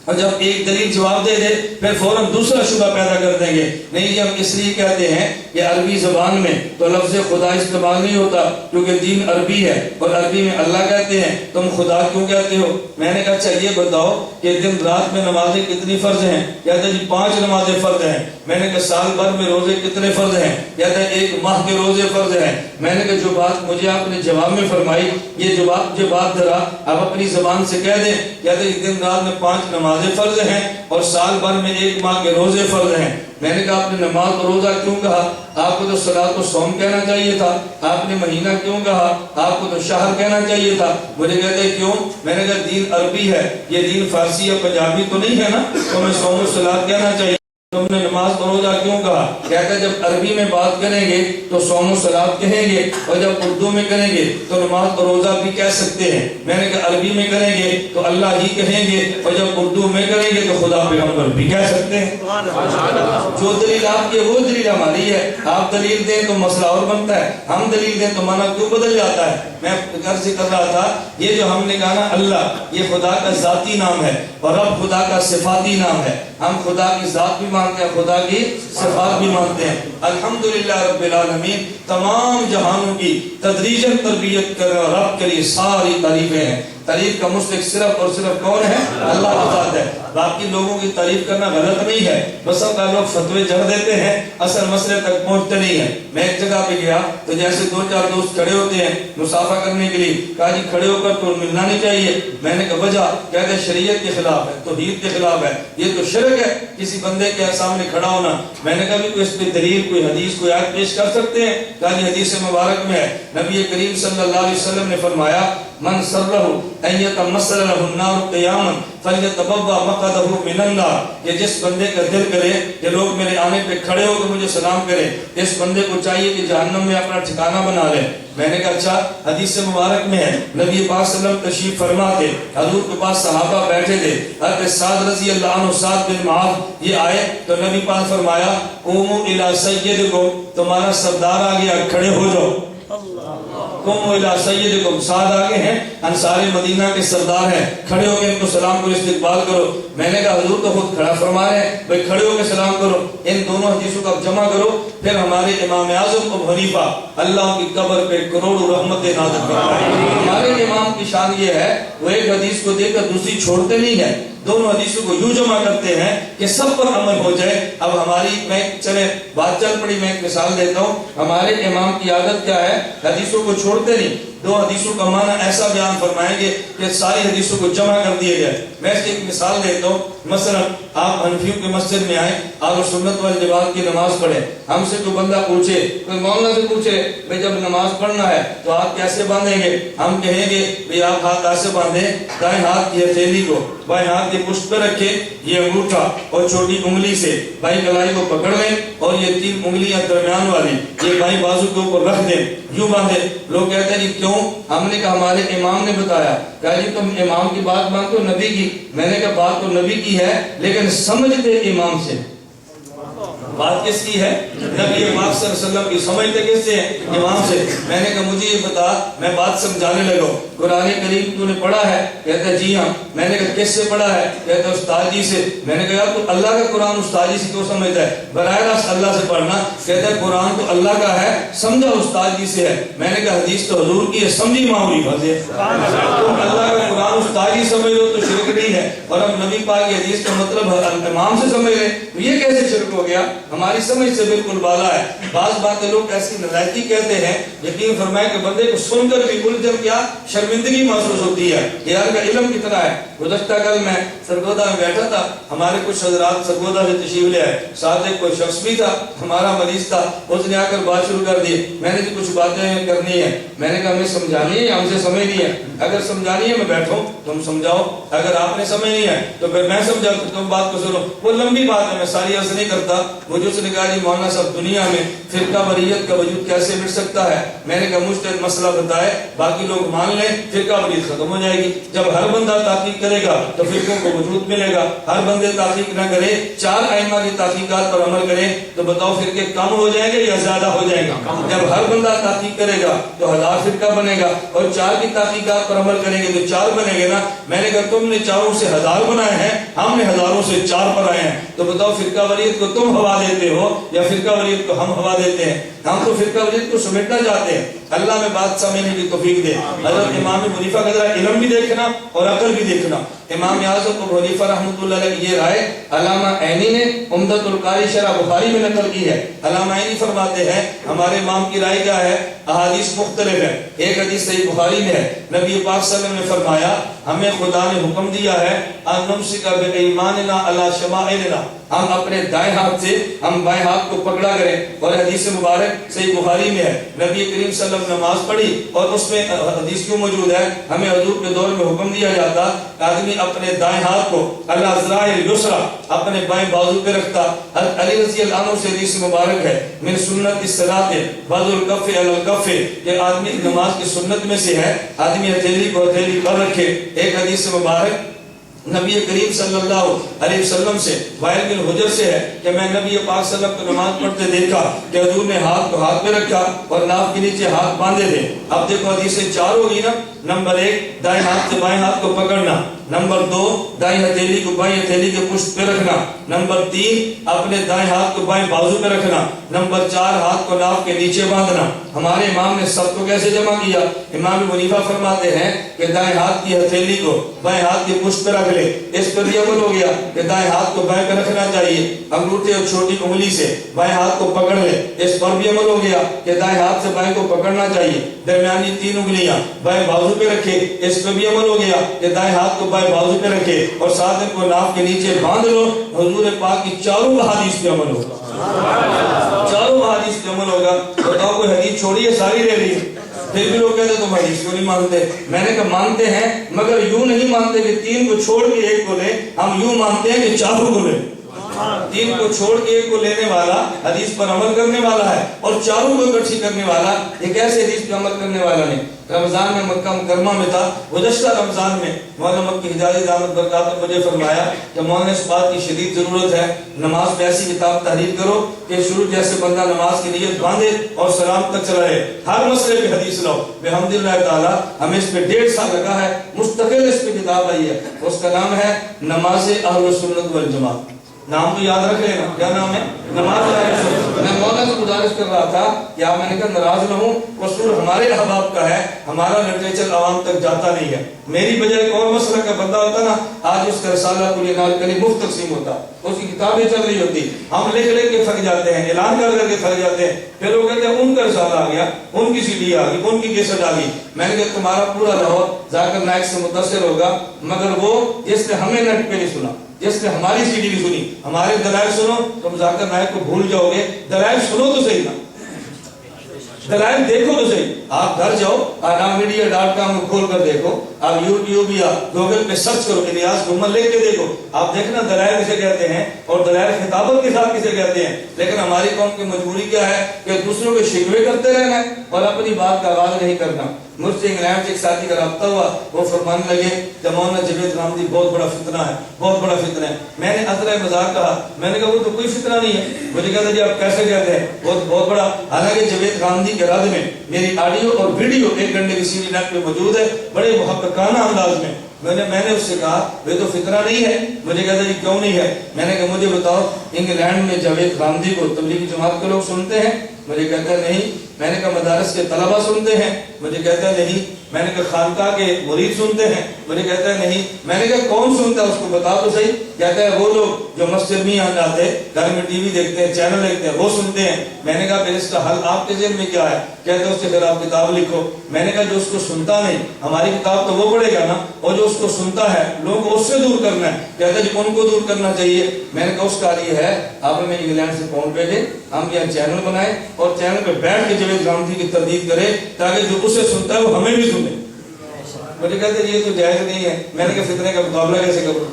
اور جب ایک دلیل جواب دے دے پھر فوراً دوسرا شبہ پیدا کر دیں گے، نہیں جی ہم اس لیے کہتے ہیں کہ عربی زبان میں تو لفظ خدا استعمال نہیں ہوتا کیونکہ دین عربی ہے اور عربی میں اللہ کہتے ہیں، تم خدا کیوں کہتے ہو؟ میں نے کہا اچھا یہ بتاؤ کہ دن رات میں نمازیں کتنی فرض ہیں؟ کہتے جی 5 نمازیں فرض ہیں۔ میں نے کہا سال بھر میں روزے کتنے فرض ہیں؟ کہتے ہیں 1 ماہ کے روزے فرض ہیں۔ میں نے کہا جو بات مجھے آپ نے جواب میں فرمائی یہ بات ذرا آپ اپنی زبان سے کہہ دیں۔ کہتے ہیں دن رات میں 5 نمازیں فرض ہیں اور سال بھر میں 1 ماہ کے روزے فرض ہیں۔ میں نے کہا آپ نے نماز اور روزہ کیوں کہا؟ آپ کو تو صلاۃ و صوم کہنا چاہیے تھا۔ آپ نے مہینہ کیوں کہا؟ آپ کو تو شہر کہنا چاہیے تھا۔ مجھے کہتے ہیں کیوں؟ میں نے کہا دین عربی ہے، یہ دین فارسی یا پنجابی تو نہیں ہے نا، تو میں صوم و صلاۃ کہنا چاہیے۔ تم نے نماز اور روزہ کیوں کہا؟ کہتا ہے جب عربی میں بات کریں گے تو صوم و صلاۃ کہیں گے اور جب اردو میں کریں گے تو نماز اور روزہ بھی کہہ سکتے ہیں۔ میں نے کہا عربی میں کریں گے تو اللہ ہی کہیں گے اور جب اردو میں کریں گے تو خدا پیغمبر بھی کہہ سکتے ہیں۔ جو دلیل آپ کی وہ دلیل ہماری ہے۔ آپ دلیل دیں تو مسئلہ اور بنتا ہے، ہم دلیل دیں تو معنی کیوں بدل جاتا ہے؟ میں عرض کر رہا تھا یہ جو ہم نے کہا نا اللہ یہ خدا کا ذاتی نام ہے اور رب خدا کا صفاتی نام ہے۔ ہم خدا کی ذات بھی مانتے ہیں، خدا کی صفات بھی مانتے ہیں۔ الحمدللہ رب العالمین، تمام جہانوں کی تدریجاً تربیت کر رہے رب کے لیے ساری تعریفیں ہیں۔ تعریف کا مستحق صرف اور صرف کون ہے؟ اللہ کی ذات ہے۔ باقی لوگوں کی تعریف کرنا غلط نہیں ہے، بس اب لوگ فتوے جڑ دیتے ہیں، اصل مسئلے تک پہنچتے نہیں ہیں۔ میں ایک جگہ پہ گیا تو جیسے 2-4 دوست کھڑے ہوتے ہیں مصافحہ کرنے کے لیے، کہا جی کھڑے ہو کر تو ملنا نہیں چاہیے۔ میں نے کہا وجہ؟ کہتے ہیں شریعت کے خلاف ہے، توحید کے خلاف ہے، یہ تو شرک ہے کسی بندے کے سامنے کھڑا ہونا۔ میں نے کہا بھی کوئی اس پہ دلیل کوئی حدیث کوئی آیت پیش کر سکتے ہیں؟ کہا جی حدیث مبارک میں ہے، نبی کریم صلی اللہ علیہ وسلم نے فرمایا من سرہ ان یتمثل له النار قیاما فلیتبوأ مقعدہ من النار، کہ جس بندے کا دل کرے کہ لوگ میرے آنے پہ کھڑے ہو کے مجھے سلام کریں، اس بندے کو چاہیے کہ جہنم میں اپنا ٹھکانہ بنا لے۔ میں نے کہا اچھا حدیث مبارک میں ہے، نبی پاک صلی اللہ علیہ وسلم تشریف فرما تھے، حضور کے پاس صحابہ بیٹھے تھے، حضرت سعد رضی اللہ عنہ سعد بن معاذ یہ آئے تو نبی پاک فرمایا قوموا الی سیدکم، تمہارا سردار آ گیا کھڑے ہو جاؤ۔ قوموا الی سیدکم، سعد آگے ہیں انصار مدینہ کے سردار ہیں، کھڑے ہو کے ان کو سلام کرو استقبال کرو۔ میں نے کہا حضور تو خود کھڑا فرما رہے ہیں بھائی کھڑے ہو کے سلام کرو۔ ان دونوں حدیثوں کو جمع کرو، پھر ہمارے امام اعظم ابو حنیفہ اللہ کی قبر پہ کروڑوں رحمتیں نازل کرتا ہے۔ ہمارے امام کی شان یہ ہے وہ ایک حدیث کو دیکھ کر دوسری چھوڑتے نہیں ہیں، دونوں حدیثوں کو یوں جمع کرتے ہیں کہ سب پر عمل ہو جائے۔ اب ہماری میں چلے بات چل پڑی، میں ایک مثال دیتا ہوں۔ ہمارے امام کی عادت کیا ہے؟ حدیثوں کو چھوڑتے نہیں، 2 حدیثوں کا معنی ایسا بیان فرمائیں گے کہ ساری حدیثوں کو جمع کر دیے جائے۔ میں اس کی ایک مثال دیتا ہوں۔ مثلا آپ حنفیوں کے مسجد میں آئیں، آپ سنت والجماعت کی نماز پڑھیں، ہم سے کوئی بندہ پوچھے، کوئی مولانا سے پوچھے بھئی جب نماز پڑھنا ہے تو آپ کیسے باندھیں گے؟ ہم کہیں گے بھئی آپ ہاتھ ایسے باندھیں، دائیں ہاتھ کی ہتھیلی کو بائیں ہاتھ کی پشت پہ رکھیں، یہ انگوٹھا اور چھوٹی انگلی سے بائیں کلائی کو پکڑ لیں اور یہ 3 انگلیاں درمیان والی یہ بائیں بازو کے اوپر رکھ دیں، یوں باندھیں۔ لوگ کہتے ہیں جی کیوں؟ ہم نے کہا ہمارے امام نے بتایا۔ کہا جی تم امام کی بات مانتے ہو نبی کی؟ میں نے کہا بات تو نبی کی ہے لیکن سمجھتے امام سے۔ بات کس کی ہے؟ نبی پاک صلی اللہ علیہ وسلم کی، سمجھتے کس سے ہیں؟ امام سے۔ میں نے کہا مجھے یہ بتا، میں بات سمجھانے لگا، قرآن کریم تو نے پڑھا ہے؟ کہتا ہے جی ہاں۔ میں نے کہا کس سے پڑھا ہے؟ کہتا ہے استاد جی سے۔ میں نے کہا تو اللہ کا قرآن استاد جی سے کیوں سمجھتا ہے؟ براہ راست اللہ سے پڑھنا۔ کہتا ہے قرآن تو اللہ کا ہے، سمجھا استاد جی سے ہے۔ میں نے کہا حدیث تو حضور کی ہے، سمجھی معمولی بات ہے۔ تم اللہ کا قرآن استاد جی سمجھ لو تو شرک نہیں ہے، اور اب نبی پاک کی حدیث کا مطلب امام سے سمجھ لیں تو یہ کیسے شرک ہو گیا؟ ہماری سمجھ سے بالکل بالا ہے۔ بعض باتیں لوگ ایسی نزاکتی کہتے ہیں، یقین فرمائے کہ بندے کو سن کر بھی الجھن کیا شرمندگی محسوس ہوتی ہے کہ یار کا علم کتنا ہے۔ گزشتہ کل میں سرگودا میں بیٹھا تھا، ہمارے کچھ حضرات سرگودا سے تشریف لے آئے، ساتھ ایک کوئی شخص بھی تھا ہمارا مریض تھا، اس نے آ کر بات شروع کر دی۔ میں نے کچھ باتیں کرنی ہے، میں نے کہا ہمیں سمجھانی ہے، ہم سے سمجھنی ہے۔ اگر سمجھانی ہے میں بیٹھوں تم سمجھاؤ، اگر آپ نے سمجھنی ہے تو پھر میں سمجھا تو تم بات کو سنو۔ وہ لمبی بات ہے، میں ساری عرض نہیں کرتا۔ تھا, مجھے اس نے کہا جی مولانا صاحب دنیا میں فرقہ واریت کا وجود کیسے مٹ سکتا ہے؟ میں نے کہا مجھ سے مسئلہ بتائے, باقی لوگ مان لیں, فرقہ واریت ختم ہو جائے گی. جب ہر بندہ تحقیق کرے گا تو فرقوں کو وجود ملے گا. ہر بندے تحقیق نہ کرے, 4 ائمہ کی تحقیقات پر عمل کریں تو بتاؤ فرقے کم ہو جائیں گے یا زیادہ ہو جائیں گے؟ جب ہر بندہ تحقیق کرے گا تو 1000 فرقہ بنے گا, اور 4 کی تحقیقات پر عمل کریں گے تو 4 بنے گے نا. میں نے کہا تم نے 4 سے 1000 بنائے ہیں, ہم نے 1000 سے 4 پر آئے ہیں, تو بتاؤ فرقہ واریت کو تم ہوا دیتے ہو یا فرقہ واریت کو ہم ہوا دیتے ہیں؟ ہم تو فرقہ واریت کو سمیٹنا چاہتے ہیں. اللہ میں بات سمجھنے کی توفیق دے. حضرت امام ابو حنیفہ کا ذرا علم بھی دیکھنا اور عقل بھی دیکھنا. امام اعظم ابو حنیفہ رحمۃ اللہ علیہ کی یہ رائے علامہ عینی نے عمدۃ القاری شرح بخاری میں نقل کی ہے. علامہ عینی فرماتے ہیں ہمارے امام کی رائے کیا ہے؟ احادیث مختلف ہے. ایک حدیث صحیح بخاری میں ہے, نبی پاک صلی اللہ علیہ وسلم نے فرمایا ہمیں خدا نے حکم دیا ہے ان نمسک بایماننا علی شمائلنا, ہم اپنے دائیں ہاتھ سے ہم بائیں ہاتھ کو پکڑا کریں. اور حدیث مبارک صحیح بخاری میں ہے, نبی کریم صلی اللہ علیہ وسلم نماز پڑھی اور اس میں حدیث کیوں موجود ہے, ہمیں حضور کے دور میں حکم دیا جاتا آدمی اپنے دائیں ہاتھ کو اللہ ذراع الیسرا اپنے بائیں بازو پہ رکھتا. حضرت علی رضی اللہ عنہ سے حدیث مبارک ہے من سنت الصلاۃ وضع الکف علی الکف, کہ آدمی نماز کی سنت میں سے ہے آدمی ہتھیلی کو ہتھیلی پر رکھے. ایک حدیث مبارک نبی کریم صلی اللہ علیہ وسلم سے وائل بن حجر سے ہے کہ میں نبی پاک صلی اللہ علیہ وسلم کو نماز پڑھتے دیکھا کہ حضور نے ہاتھ کو ہاتھ پہ رکھا اور ناف کے نیچے ہاتھ باندھے تھے. اب دیکھو حدیثیں 4 ہوگی نا. نمبر 1 دائیں ہاتھ سے بائیں ہاتھ کو پکڑنا. نمبر 2 دائیں ہتھیلی کو بائیں ہتھیلی کے پشت پہ رکھنا. نمبر 3 اپنے دائیں ہاتھ کو بائیں بازو پہ رکھنا. نمبر 4 ہاتھ کو ناف کے نیچے باندھنا. ہمارے امام نے سب کو کیسے جمع کیا؟ امام ابو حنیفہ فرماتے ہیں کہ دائیں ہاتھ کی ہتھیلی کو بائیں ہاتھ کے پشت پہ رکھ لے. اس پر یہ عمل ہو گیا کہ دائیں ہاتھ کو بائیں پہ رکھنا چاہیے. انگوٹھے اور چھوٹی انگلی سے بائیں ہاتھ کو پکڑ لے. اس پر بھی عمل ہو گیا کہ دائیں ہاتھ سے بائیں کو پکڑنا چاہیے. درمیانی 3 انگلیاں بائیں بازو پہ رکھے. اس پر بھی عمل ہو گیا کہ دائیں ہاتھ کو بائیں بازو پہ رکھے اور ساتھ ان کو ناف کے نیچے باندھ لو. حضور پاک کی 4 احادیث پہ عمل ہوگا. 4 احادیث پہ عمل ہوگا. بتاؤ کوئی حدیث چھوڑی ہے؟ ساری رہ رہی ہے. پھر بھی لوگ کہتے تم حدیث کو نہیں مانتے. میں نے کہا مانتے ہیں مگر یوں نہیں مانتے کہ 3 کو چھوڑ کے 1 کو لیں. ہم یوں مانتے ہیں کہ 4 کو لیں. 3 کو چھوڑ کے 1 کو لینے والا حدیث پر عمل کرنے والا ہے, اور 4 کو اکٹھی کرنے والا یہ کیسے حدیث پر عمل کرنے والا نہیں. رمضان میں مکہ مکرمہ میں تھا, گزشتہ رمضان میں مولانا مکی ہدایت دامت برکاتہ مجھے فرمایا کہ مولانا اس بات کی شدید ضرورت ہے نماز پہ ایسی کتاب تحریر کرو کہ شروع جیسے بندہ نماز کی نیت باندھے اور سلام تک چلا رہے. ہر مسئلے پہ حدیث لاؤ. بحمداللہ تعالی ہمیں اس پہ 1.5 سال لگا ہے, مستقل اس پہ کتاب آئی ہے. اس کا نام ہے نماز اہل سنت والجماعت. نام تو یاد رکھ لینا, کیا نام ہے؟ نماز اہل سنت. میں مولانا سے گزارش کر رہا تھا کہ آپ, میں نے کہا ناراض نہ ہوں, اصول ہمارے احباب کا ہے, ہمارا لٹریچر عوام تک جاتا نہیں ہے. میری بجائے ایک اور مسئلہ کا بندہ ہوتا نا, آج اس کا رسالہ کل نال کلی مفت تقسیم ہوتا, اس کی کتابیں چل رہی ہوتی, ہم لکھ لے کے تھک جاتے ہیں, اعلان کر کر کے تھک جاتے ہیں. پھر لوگ کہتے ہیں ان کا رسالہ آ گیا, ان کی CD آ گئی, ان کی کیسٹ آ گئی. میں نے کہا تمہارا پورا لاہور ذاکر نائک سے متاثر ہوگا, مگر وہ جس نے ہمیں نیٹ پہ نہیں سنا, جس نے ہماری CD نہیں سنی. ہمارے دلائل سنو, تم ذاکر نائک کو بھول جاؤ گے. دلائل سنو تو صحیح نا, دلائل دیکھو تو صحیح. آپ گھر جاؤ, anamedia.com کو کھول کر دیکھو, آپ یوٹیوب یا گوگل پہ سرچ کرو, الیاس گھومن لکھ کے دیکھو, آپ دیکھنا دلائل کسے کہتے ہیں اور دلائل خطابت کے ساتھ کسے کہتے ہیں. لیکن ہماری قوم کی مجبوری کیا ہے کہ دوسروں کے شکوے کرتے رہنا اور اپنی بات کا آغاز نہیں کرنا. مجھ سے انگلینڈ سے ایک ساتھی کا رابطہ ہوا, وہ فرمانے لگے کہ مولانا جاوید غامدی بہت بڑا فتنہ ہے, بہت بڑا فتنہ ہے. میں نے عذرۂ مذاق کہا, میں نے کہا وہ تو کوئی فتنہ نہیں ہے. مجھے کہتا جی آپ کیسے کہتے ہیں, بہت بڑا. حالانکہ جاوید غامدی کے رد میں میری آڈیو اور ویڈیو 1 گھنٹے کی CD نیٹ پہ موجود ہے, بڑے محققانہ انداز میں. میں نے اس سے کہا وہ تو فتنہ نہیں ہے. مجھے کہتا جی کیوں نہیں ہے. میں نے کہا مجھے بتاؤ انگلینڈ میں جاوید غامدی کو تبلیغی جماعت کے لوگ سنتے ہیں؟ مجھے کہتا ہے نہیں. میں نے کہا مدارس کے طلبہ سنتے ہیں؟ مجھے کہتا ہے نہیں. میں نے کہا خانقاہ کے مرید سنتے ہیں؟ مجھے کہتا ہے نہیں. میں نے کہا کون سنتا ہے اس کو بتا تو صحیح. کہتا ہے وہ لوگ جو مسجد میں آتے ہیں, گھر میں TV دیکھتے ہیں, چینل دیکھتے ہیں, وہ سنتے ہیں. میں نے کہا پھر اس کا حل آپ کے ذہن میں کیا ہے؟ کہتے ہیں اس کے خلاف کتاب لکھو. میں نے کہا جو اس کو سنتا نہیں, ہماری کتاب تو وہ پڑھے گا نا, اور جو اس کو سنتا ہے لوگوں کو اس سے دور کرنا ہے. کہتا ہے جی ان کو دور کرنا چاہیے. میں نے کہا اس کا یہ ہے آپ نے انگلینڈ سے پاؤنڈ بھیجے, ہم یہاں چینل بنائے اور چینل پہ بیٹھ کے جاوید غامدی کی تردید کرے تاکہ جو اسے سنتا ہے وہ ہمیں بھی سنے. مجھے کہتے ہیں یہ تو جائز نہیں ہے. میں نے کہا فتنے کا مقابلہ کیسے کروں.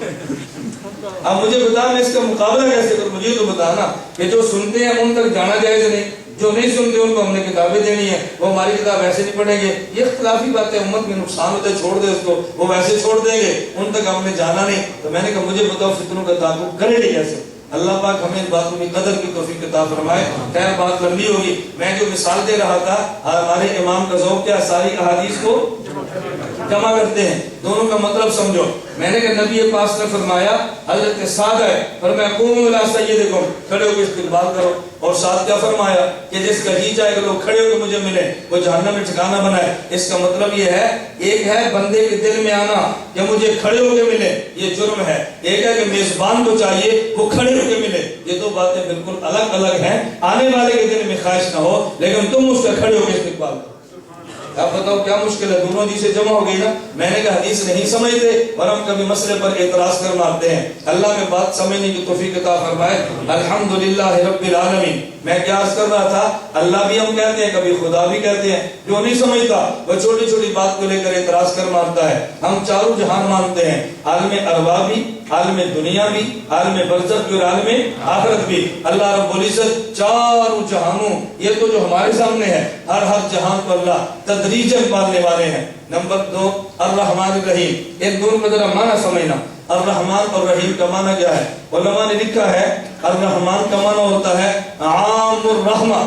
اب مجھے بتا میں اس کا مقابلہ کیسے کروں؟ مجھے تو بتانا کہ جو سنتے ہیں ان تک جانا جائز نہیں، جو نہیں سنتے ان کو ہم نے کتابیں دینی ہیں، وہ ہماری کتاب ایسے نہیں پڑھیں گے، یہ اختلافی باتیں، امت میں نقصان ہوتا ہے، چھوڑ دے اس کو، وہ ویسے چھوڑ دیں گے، ان تک ہم نے جانا نہیں۔ تو میں نے کہا مجھے بتاؤ فتنوں کا تعلق کرے نہیں کیسے؟ اللہ پاک ہمیں ان باتوں کی قدر کی توفیق عطا فرمائے۔ خیر بات لمبی ہوگی، میں جو مثال دے رہا تھا، ہمارے امام کا ذوق کیا، ساری احادیث کو جمع کرتے ہیں، دونوں کا مطلب سمجھو۔ میں نے کہا نبی پاک نے فرمایا، حضرت سعد ہے، فرمایا قوموا الی سیدکم، کھڑے ہو کے استقبال کرو۔ اور ساتھ کیا فرمایا کہ جس کا جی چاہے لوگ کھڑے ہو کے مجھے ملیں، وہ جہنم میں ٹھکانہ بنائے۔ اس کا مطلب یہ ہے، ایک ہے بندے کے دل میں آنا کہ مجھے کھڑے ہو کے ملے، یہ جرم ہے، ایک ہے کہ میزبان کو چاہیے وہ کھڑے ہو کے ملے، یہ دو باتیں بالکل الگ الگ ہیں۔ آنے والے کے دل میں خواہش نہ ہو لیکن تم اس کا کھڑے ہو کے استقبال کرو۔ اب بتاؤ کیا مشکل ہے، دونوں حدیثیں جمع ہو گئی نا۔ میں نے کہا حدیث نہیں سمجھتے اور ہم کبھی مسئلے پر اعتراض کر مارتے ہیں، اللہ میں بات سمجھنے کی توفیق عطا فرمائے۔ الحمدللہ رب العالمین۔ میں کیا عرض کر رہا تھا، اللہ بھی ہم کہتے ہیں، کبھی خدا بھی کہتے ہیں، جو نہیں سمجھتا وہ چھوٹی چھوٹی بات کو لے کر اعتراض کر مارتا ہے۔ ہم چاروں جہان مانتے ہیں، عالم ارواح بھی، عالم دنیا بھی، عالم برزخ بھی اور عالم آخرت بھی۔ اللہ رب العزت چاروں جہانوں، یہ تو جو ہمارے سامنے ہے، ہر جہان پر اللہ تدریجاً پالنے والے ہیں۔ نمبر 2 الرحمن الرحیم، ان دونوں کا ذرا معنی سمجھنا۔ الرحمن اور رحیم کا معنی کیا ہے؟ علماء نے لکھا ہے الرحمن کا معنی ہوتا ہے عام الرحمہ،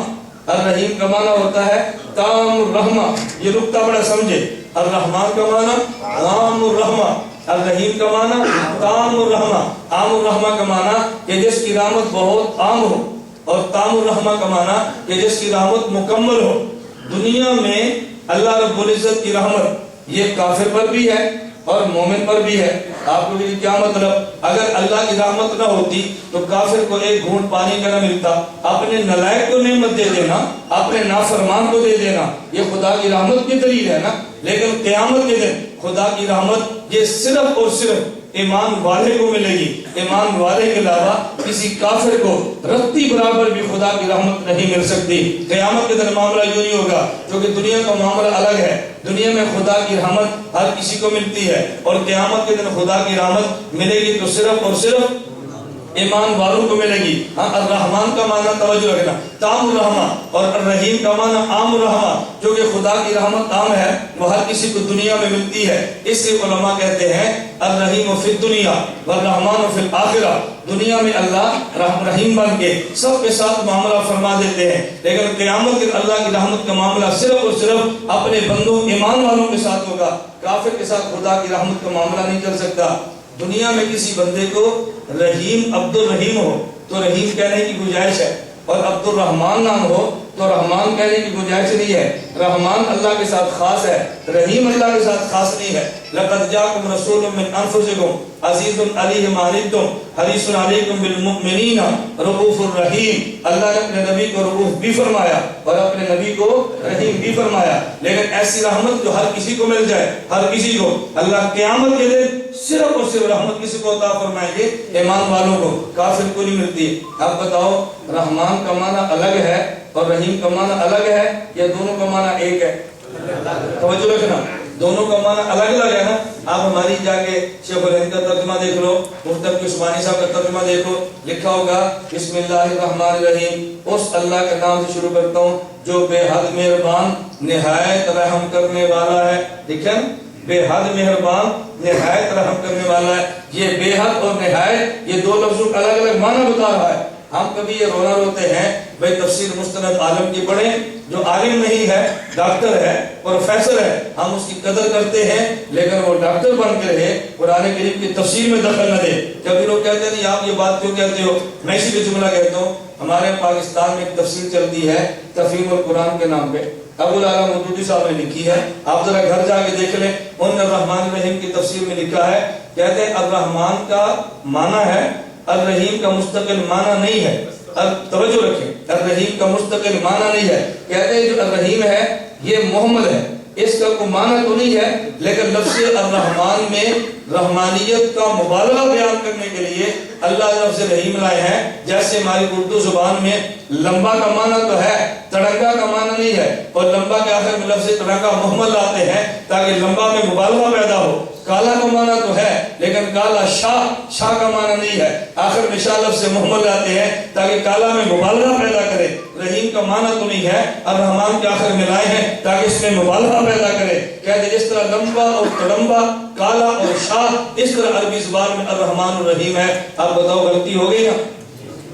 الرحیم کا معنی ہوتا ہے تام الرحمہ۔ یہ نقطہ بڑا سمجھے، الرحمن کا معنی عام الرحمہ، الرحیم کا معنی تام الرحمہ۔ عام الرحمہ کا معنی کہ جس کی رحمت بہت عام ہو، اور تام الرحمہ کا معنی کہ جس کی رحمت مکمل ہو۔ دنیا میں اللہ رب العزت کی رحمت یہ کافر پر بھی ہے اور مومن پر بھی ہے۔ آپ کو کیا مطلب؟ اگر اللہ کی رحمت نہ ہوتی تو کافر کو ایک گھونٹ پانی کا نہ ملتا، اپنے نالائق کو نعمت دے دینا، اپنے نافرمان کو دے دینا، یہ خدا کی رحمت کی دلیل ہے نا۔ لیکن قیامت کے دن خدا کی رحمت یہ صرف اور صرف ایمان والے کو ملے گی، ایمان والے کے علاوہ کسی کافر کو رتی برابر بھی خدا کی رحمت نہیں مل سکتی۔ قیامت کے دن معاملہ یوں نہیں ہوگا، کیونکہ دنیا کا معاملہ الگ ہے۔ دنیا میں خدا کی رحمت ہر کسی کو ملتی ہے، اور قیامت کے دن خدا کی رحمت ملے گی تو صرف اور صرف ایمان والوں کو ملے گی۔ ہاں الرحمن کا معنی توجہ رکھنا تام الرحمہ، اور الرحیم کا معنی عام الرحمہ، جو کہ خدا کی رحمت عام ہے، وہ ہر کسی کو دنیا میں ملتی ہے۔ اس سے علماء کہتے ہیں الرحیم فی الدنیا والرحمن فی الآخرہ، دنیا میں اللہ رحیم بن کے سب کے ساتھ معاملہ فرما دیتے ہیں، لیکن قیامت کے اللہ کی رحمت کا معاملہ صرف اور صرف اپنے بندوں ایمان والوں کے ساتھ ہوگا۔ کافر کے ساتھ خدا کی رحمت کا معاملہ نہیں چل سکتا۔ دنیا میں کسی بندے کو رحیم عبد الرحیم ہو تو رحیم کہنے کی گنجائش ہے، اور عبد الرحمن نام ہو تو رحمان کہنے کی گنجائش نہیں ہے۔ رحمان اللہ کے ساتھ خاص ہے، رحیم اللہ کے ساتھ خاص نہیں ہے۔ لقد جاءکم رسول من انفسکم عزیز علیہ ما عنتم حریص علیکم بالمؤمنین رؤوف الرحیم۔ اللہ نے اپنے نبی کو رؤوف بھی فرمایا اور اپنے نبی کو رحیم بھی فرمایا، لیکن ایسی رحمت جو ہر کسی کو مل جائے، ہر کسی کو، اللہ قیامت کے دن صرف اور صرف رحمت کسی کو عطا فرمائیں گے؟ ایمان والوں کو، کافر کو نہیں ملتی۔ اب بتاؤ رحمان کا معنی الگ ہے اور رحیم کا معنی الگ ہے یا دونوں کا معنی ایک ہے؟ توجہ رکھنا، دونوں کا معنی الگ الگ ہے نا۔ آپ ہماری جا کے شیخ الہند کا ترجمہ دیکھ لو، مفتر عثمانی صاحب کا ترجمہ دیکھو، لکھا ہوگا بسم اللہ الرحمن الرحیم، اس اللہ کے نام سے شروع کرتا ہوں جو بے حد مہربان نہایت رحم کرنے والا ہے۔ دیکھیں بے حد مہربان نہایت رحم کرنے والا ہے، یہ بے حد اور نہایت یہ دو لفظوں کا الگ الگ معنی بتا رہا ہے۔ ہم کبھی یہ رونا روتے ہیں بھئی تفسیر مستند عالم کی پڑھیں، جو عالم نہیں ہے، ڈاکٹر ہے، پروفیسر ہے، ہم اس کی قدر کرتے ہیں، لیکن وہ ڈاکٹر بن کے رہے، قرآن کریم کی تفسیر میں دخل نہ دے۔ کبھی لوگ کہتے ہیں نہیں آپ یہ بات کیوں کہتے ہو؟ میں اسی پہ جملہ کہتا ہوں، ہمارے پاکستان میں ایک تفسیر چلتی ہے تفہیم القرآن کے نام پہ، ابو العلا مودودی صاحب نے لکھی ہے، آپ ذرا گھر جا کے دیکھ لیں، انہوں نے الرحمن الرحیم کی تفسیر میں لکھا ہے، کہتے ہیں الرحمن کا معنی ہے، الرحیم کا مستقل معنی نہیں ہے۔ توجہ رکھیں، الرحیم کا مستقل معنی نہیں ہے، کہتے ہیں جو الرحیم ہے یہ محمد ہے، اس کا کوئی معنی تو نہیں ہے، لیکن لفظ الرحمن میں رحمانیت کا مبالغہ بیان کرنے کے لیے اللہ کی طرف سے رحیم لائے ہیں. جیسے ہماری اردو زبان میں لمبا کا معنی تو ہے، تڑنگا کا معنی نہیں ہے، اور لمبا کے آخر میں لفظ تڑنگا محمل لاتے ہیں تاکہ لمبا میں مبالغہ پیدا ہو. کالا کا معنی تو ہے لیکن کالا شاہ کا معنی نہیں ہے، آخر میں شاہ لفظ سے محمل لاتے ہیں تاکہ کالا میں مبالغہ پیدا کرے. رحیم کا معنی تو نہیں ہے، الرحمان کے آخر میں لائے ہیں تاکہ اس میں مبالغہ پیدا کرے. کہتے جس طرح لمبا اور تڑمبا، کالا اور شاہ، اس طرح عربی زبان میں الرحمن الرحیم ہے. آپ بتاؤ غلطی ہو گئی نا؟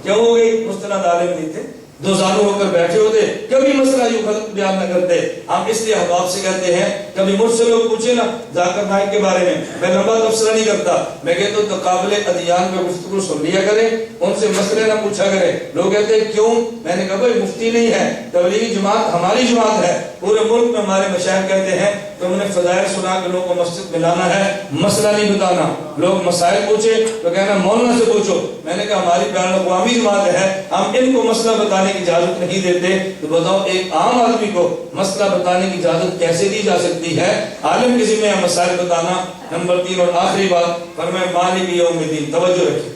کیوں ہو گئی؟ مستند عالم نہیں تھے، دو زانو ہو کر بیٹھے ہوتے، کبھی مسئلہ یوں غلط بیان نہ کرتے. ہم اس لیے احباب سے کہتے ہیں، کبھی مجھ سے لوگ پوچھے نا ذاکر نائک کے بارے میں لمبا تبصرہ نہیں کرتا، میں کہتا ہوں تقابل ادیان میں گفتگو سن لیا کرے، ان سے مسئلے نہ پوچھا کرے. لوگ کہتے ہیں کیوں؟ میں نے کہا بھائی مفتی نہیں ہے، تبلیغی جماعت ہماری جماعت ہے. پورے ملک میں ہمارے مشائخ کہتے ہیں تم نے فضائل سنا کے لوگوں کو مسجد میں لانا ہے، مسئلہ نہیں بتانا. لوگ مسائل پوچھے تو کہنا مولانا سے پوچھو. میں نے کہا ہماری بین الاقوامی جماعت ہے، ہم ان کو مسئلہ بتانے کی اجازت نہیں دیتے. تو بتاؤ ایک عام آدمی کو مسئلہ بتانے کی اجازت کیسے دی جا سکتی ہے؟ عالم کے ذمہ ہے مسائل بتانا. نمبر 3 اور آخری بات فرمائے مالک یوم الدین. توجہ رکھیں،